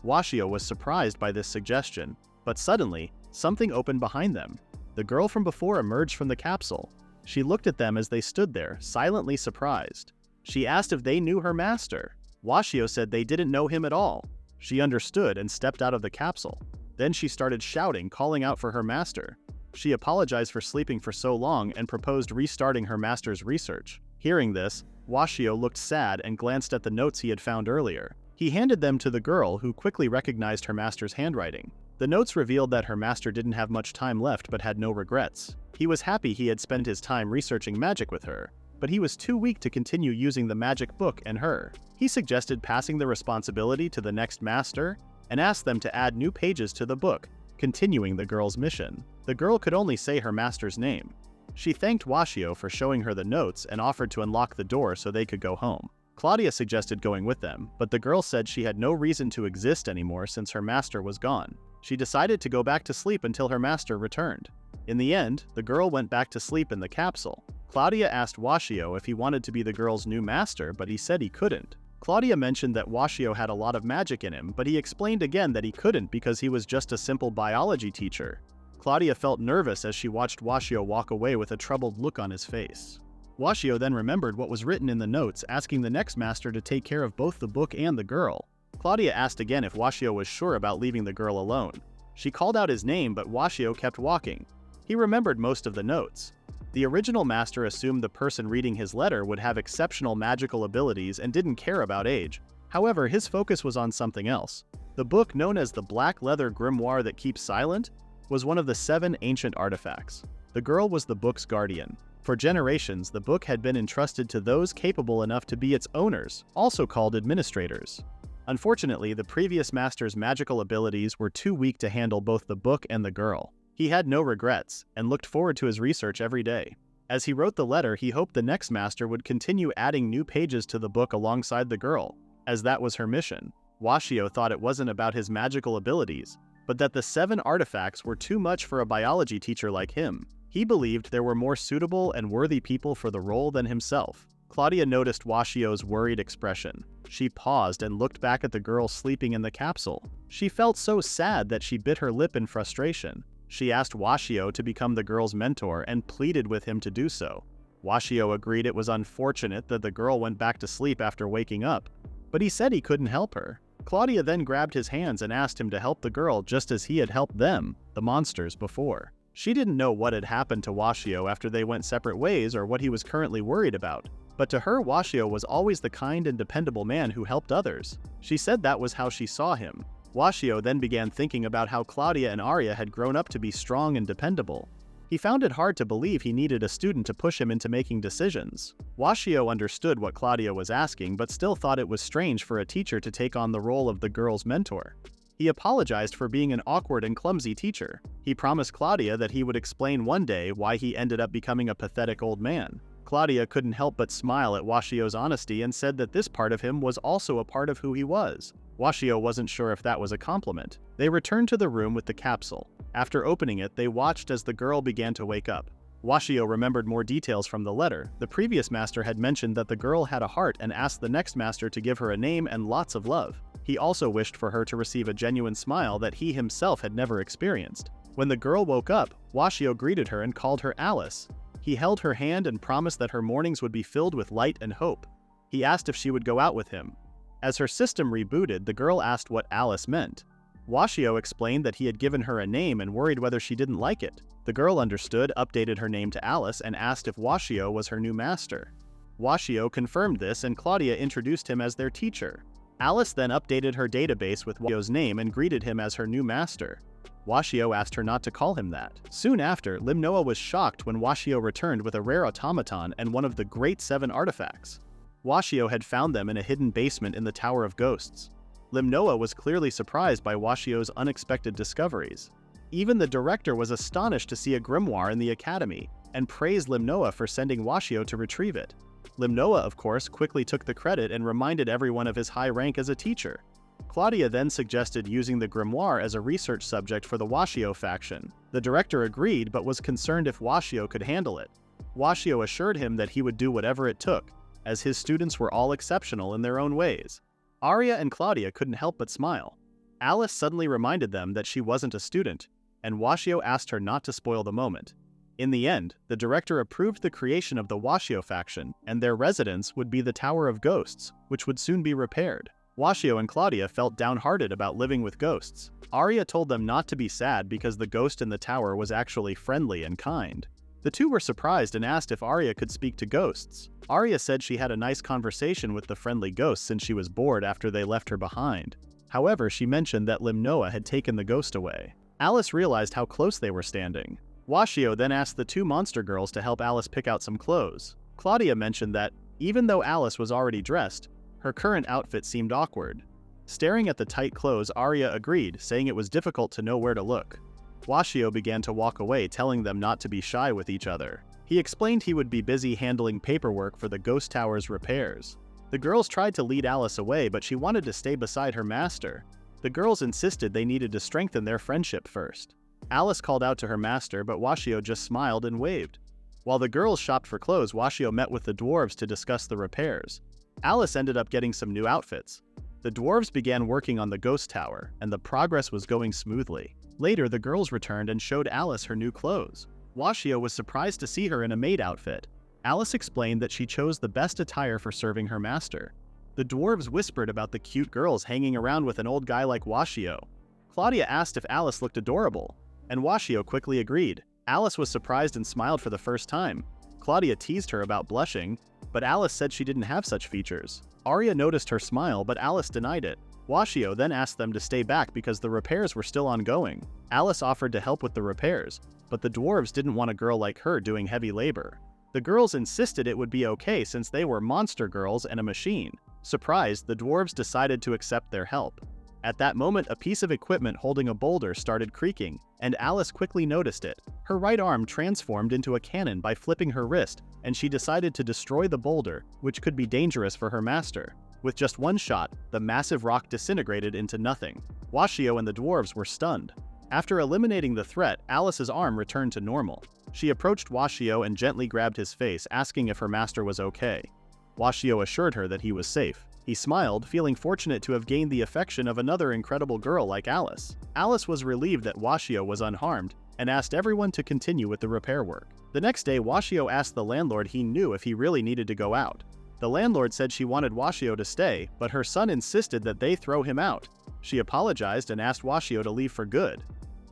Washio was surprised by this suggestion, but suddenly, something opened behind them. The girl from before emerged from the capsule. She looked at them as they stood there, silently surprised. She asked if they knew her master. Washio said they didn't know him at all. She understood and stepped out of the capsule. Then she started shouting, calling out for her master. She apologized for sleeping for so long and proposed restarting her master's research. Hearing this, Washio looked sad and glanced at the notes he had found earlier. He handed them to the girl, who quickly recognized her master's handwriting. The notes revealed that her master didn't have much time left but had no regrets. He was happy he had spent his time researching magic with her, but he was too weak to continue using the magic book and her. He suggested passing the responsibility to the next master and asked them to add new pages to the book, continuing the girl's mission. The girl could only say her master's name. She thanked Washio for showing her the notes and offered to unlock the door so they could go home. Claudia suggested going with them, but the girl said she had no reason to exist anymore since her master was gone. She decided to go back to sleep until her master returned. In the end, the girl went back to sleep in the capsule. Claudia asked Washio if he wanted to be the girl's new master, but he said he couldn't. Claudia mentioned that Washio had a lot of magic in him, but he explained again that he couldn't because he was just a simple biology teacher. Claudia felt nervous as she watched Washio walk away with a troubled look on his face. Washio then remembered what was written in the notes, asking the next master to take care of both the book and the girl. Claudia asked again if Washio was sure about leaving the girl alone. She called out his name, but Washio kept walking. He remembered most of the notes. The original master assumed the person reading his letter would have exceptional magical abilities and didn't care about age. However, his focus was on something else. The book, known as the Black Leather Grimoire That Keeps Silent, was one of the 7 ancient artifacts. The girl was the book's guardian. For generations, the book had been entrusted to those capable enough to be its owners, also called administrators. Unfortunately, the previous master's magical abilities were too weak to handle both the book and the girl. He had no regrets, and looked forward to his research every day. As he wrote the letter, he hoped the next master would continue adding new pages to the book alongside the girl, as that was her mission. Washio thought it wasn't about his magical abilities, but that the 7 artifacts were too much for a biology teacher like him. He believed there were more suitable and worthy people for the role than himself. Claudia noticed Washio's worried expression. She paused and looked back at the girl sleeping in the capsule. She felt so sad that she bit her lip in frustration. She asked Washio to become the girl's mentor and pleaded with him to do so. Washio agreed it was unfortunate that the girl went back to sleep after waking up, but he said he couldn't help her. Claudia then grabbed his hands and asked him to help the girl just as he had helped them, the monsters, before. She didn't know what had happened to Washio after they went separate ways or what he was currently worried about, but to her, Washio was always the kind and dependable man who helped others. She said that was how she saw him. Washio then began thinking about how Claudia and Arya had grown up to be strong and dependable. He found it hard to believe he needed a student to push him into making decisions. Washio understood what Claudia was asking, but still thought it was strange for a teacher to take on the role of the girl's mentor. He apologized for being an awkward and clumsy teacher. He promised Claudia that he would explain one day why he ended up becoming a pathetic old man. Claudia couldn't help but smile at Washio's honesty and said that this part of him was also a part of who he was. Washio wasn't sure if that was a compliment. They returned to the room with the capsule. After opening it, they watched as the girl began to wake up. Washio remembered more details from the letter. The previous master had mentioned that the girl had a heart and asked the next master to give her a name and lots of love. He also wished for her to receive a genuine smile that he himself had never experienced. When the girl woke up, Washio greeted her and called her Alice. He held her hand and promised that her mornings would be filled with light and hope. He asked if she would go out with him. As her system rebooted, the girl asked what Alice meant. Washio explained that he had given her a name and worried whether she didn't like it. The girl understood, updated her name to Alice, and asked if Washio was her new master. Washio confirmed this, and Claudia introduced him as their teacher. Alice then updated her database with Washio's name and greeted him as her new master. Washio asked her not to call him that. Soon after, Limnoa was shocked when Washio returned with a rare automaton and one of the Great 7 artifacts. Washio had found them in a hidden basement in the Tower of Ghosts. Limnoa was clearly surprised by Washio's unexpected discoveries. Even the director was astonished to see a grimoire in the academy, and praised Limnoa for sending Washio to retrieve it. Limnoa, of course, quickly took the credit and reminded everyone of his high rank as a teacher. Claudia then suggested using the grimoire as a research subject for the Washio faction. The director agreed but was concerned if Washio could handle it. Washio assured him that he would do whatever it took, as his students were all exceptional in their own ways. Arya and Claudia couldn't help but smile. Alice suddenly reminded them that she wasn't a student, and Washio asked her not to spoil the moment. In the end, the director approved the creation of the Washio faction, and their residence would be the Tower of Ghosts, which would soon be repaired. Washio and Claudia felt downhearted about living with ghosts. Arya told them not to be sad because the ghost in the tower was actually friendly and kind. The two were surprised and asked if Arya could speak to ghosts. Arya said she had a nice conversation with the friendly ghost since she was bored after they left her behind. However, she mentioned that Limnoa had taken the ghost away. Alice realized how close they were standing. Washio then asked the two monster girls to help Alice pick out some clothes. Claudia mentioned that, even though Alice was already dressed, her current outfit seemed awkward. Staring at the tight clothes, Arya agreed, saying it was difficult to know where to look. Washio began to walk away, telling them not to be shy with each other. He explained he would be busy handling paperwork for the Ghost Tower's repairs. The girls tried to lead Alice away, but she wanted to stay beside her master. The girls insisted they needed to strengthen their friendship first. Alice called out to her master, but Washio just smiled and waved. While the girls shopped for clothes, Washio met with the dwarves to discuss the repairs. Alice ended up getting some new outfits. The dwarves began working on the Ghost Tower, and the progress was going smoothly. Later, the girls returned and showed Alice her new clothes. Washio was surprised to see her in a maid outfit. Alice explained that she chose the best attire for serving her master. The dwarves whispered about the cute girls hanging around with an old guy like Washio. Claudia asked if Alice looked adorable, and Washio quickly agreed. Alice was surprised and smiled for the first time. Claudia teased her about blushing, but Alice said she didn't have such features. Arya noticed her smile, but Alice denied it. Washio then asked them to stay back because the repairs were still ongoing. Alice offered to help with the repairs, but the dwarves didn't want a girl like her doing heavy labor. The girls insisted it would be okay since they were monster girls and a machine. Surprised, the dwarves decided to accept their help. At that moment, a piece of equipment holding a boulder started creaking, and Alice quickly noticed it. Her right arm transformed into a cannon by flipping her wrist, and she decided to destroy the boulder, which could be dangerous for her master. With just one shot, the massive rock disintegrated into nothing. Washio and the dwarves were stunned. After eliminating the threat, Alice's arm returned to normal. She approached Washio and gently grabbed his face, asking if her master was okay. Washio assured her that he was safe. He smiled, feeling fortunate to have gained the affection of another incredible girl like Alice. Alice was relieved that Washio was unharmed, and asked everyone to continue with the repair work. The next day, Washio asked the landlord he knew if he really needed to go out. The landlord said she wanted Washio to stay, but her son insisted that they throw him out. She apologized and asked Washio to leave for good.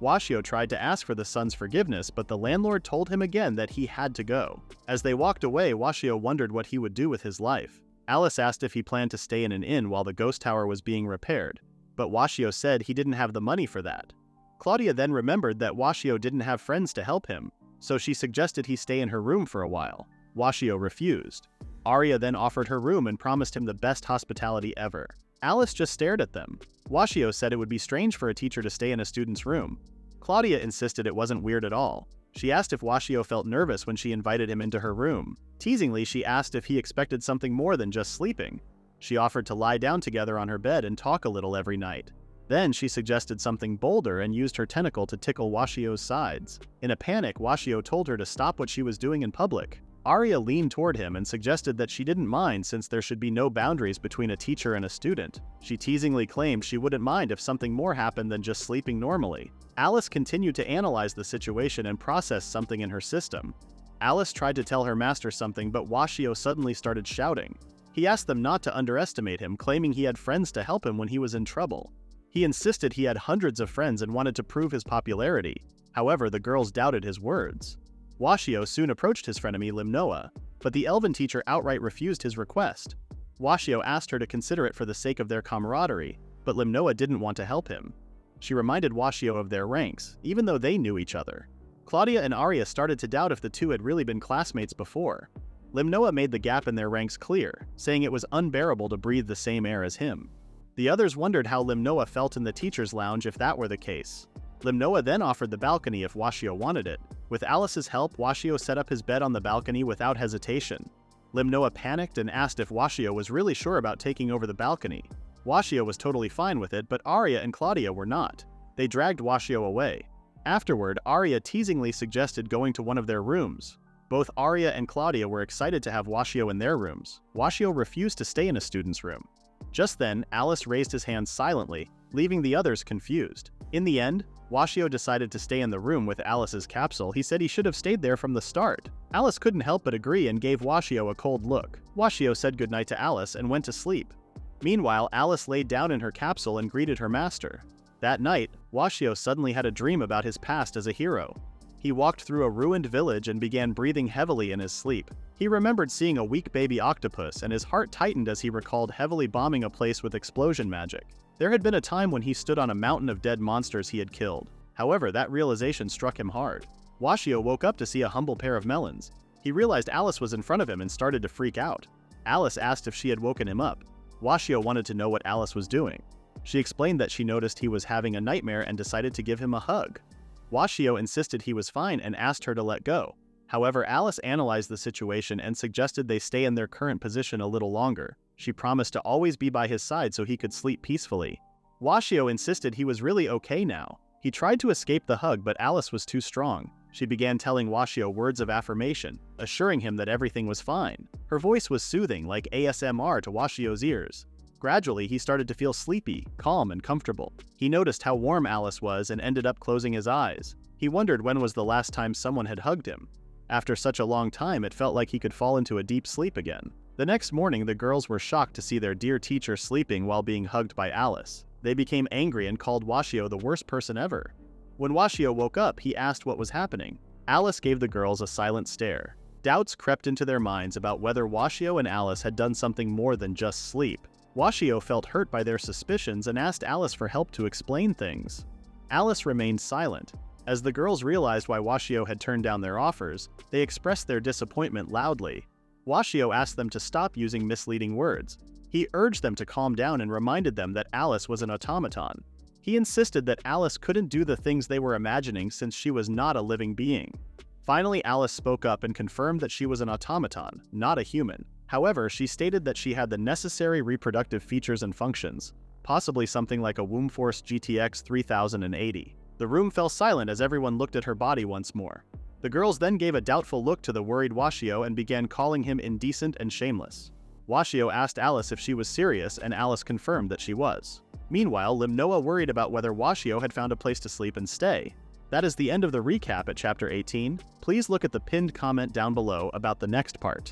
Washio tried to ask for the son's forgiveness, but the landlord told him again that he had to go. As they walked away, Washio wondered what he would do with his life. Alice asked if he planned to stay in an inn while the ghost tower was being repaired, but Washio said he didn't have the money for that. Claudia then remembered that Washio didn't have friends to help him, so she suggested he stay in her room for a while. Washio refused. Arya then offered her room and promised him the best hospitality ever. Alice just stared at them. Washio said it would be strange for a teacher to stay in a student's room. Claudia insisted it wasn't weird at all. She asked if Washio felt nervous when she invited him into her room. Teasingly, she asked if he expected something more than just sleeping. She offered to lie down together on her bed and talk a little every night. Then she suggested something bolder and used her tentacle to tickle Washio's sides. In a panic, Washio told her to stop what she was doing in public. Arya leaned toward him and suggested that she didn't mind since there should be no boundaries between a teacher and a student. She teasingly claimed she wouldn't mind if something more happened than just sleeping normally. Alice continued to analyze the situation and process something in her system. Alice tried to tell her master something, but Washio suddenly started shouting. He asked them not to underestimate him, claiming he had friends to help him when he was in trouble. He insisted he had hundreds of friends and wanted to prove his popularity. However, the girls doubted his words. Washio soon approached his frenemy Limnoa, but the elven teacher outright refused his request. Washio asked her to consider it for the sake of their camaraderie, but Limnoa didn't want to help him. She reminded Washio of their ranks, even though they knew each other. Claudia and Arya started to doubt if the two had really been classmates before. Limnoa made the gap in their ranks clear, saying it was unbearable to breathe the same air as him. The others wondered how Limnoa felt in the teacher's lounge if that were the case. Limnoa then offered the balcony if Washio wanted it. With Alice's help, Washio set up his bed on the balcony without hesitation. Limnoa panicked and asked if Washio was really sure about taking over the balcony. Washio was totally fine with it, but Arya and Claudia were not. They dragged Washio away. Afterward, Arya teasingly suggested going to one of their rooms. Both Arya and Claudia were excited to have Washio in their rooms. Washio refused to stay in a student's room. Just then, Alice raised his hand silently, leaving the others confused. In the end, Washio decided to stay in the room with Alice's capsule. He said he should have stayed there from the start. Alice couldn't help but agree and gave Washio a cold look. Washio said goodnight to Alice and went to sleep. Meanwhile, Alice laid down in her capsule and greeted her master. That night, Washio suddenly had a dream about his past as a hero. He walked through a ruined village and began breathing heavily in his sleep. He remembered seeing a weak baby octopus, and his heart tightened as he recalled heavily bombing a place with explosion magic. There had been a time when he stood on a mountain of dead monsters he had killed. However, that realization struck him hard. Washio woke up to see a humble pair of melons. He realized Alice was in front of him and started to freak out. Alice asked if she had woken him up. Washio wanted to know what Alice was doing. She explained that she noticed he was having a nightmare and decided to give him a hug. Washio insisted he was fine and asked her to let go. However, Alice analyzed the situation and suggested they stay in their current position a little longer. She promised to always be by his side so he could sleep peacefully. Washio insisted he was really okay now. He tried to escape the hug, but Alice was too strong. She began telling Washio words of affirmation, assuring him that everything was fine. Her voice was soothing, like ASMR to Washio's ears. Gradually, he started to feel sleepy, calm, and comfortable. He noticed how warm Alice was and ended up closing his eyes. He wondered when was the last time someone had hugged him. After such a long time, it felt like he could fall into a deep sleep again. The next morning, the girls were shocked to see their dear teacher sleeping while being hugged by Alice. They became angry and called Washio the worst person ever. When Washio woke up, he asked what was happening. Alice gave the girls a silent stare. Doubts crept into their minds about whether Washio and Alice had done something more than just sleep. Washio felt hurt by their suspicions and asked Alice for help to explain things. Alice remained silent. As the girls realized why Washio had turned down their offers, they expressed their disappointment loudly. Washio asked them to stop using misleading words. He urged them to calm down and reminded them that Alice was an automaton. He insisted that Alice couldn't do the things they were imagining since she was not a living being. Finally, Alice spoke up and confirmed that she was an automaton, not a human. However, she stated that she had the necessary reproductive features and functions, possibly something like a Wombforce GTX 3080. The room fell silent as everyone looked at her body once more. The girls then gave a doubtful look to the worried Washio and began calling him indecent and shameless. Washio asked Alice if she was serious, and Alice confirmed that she was. Meanwhile, Limnoa worried about whether Washio had found a place to sleep and stay. That is the end of the recap at Chapter 18. Please look at the pinned comment down below about the next part.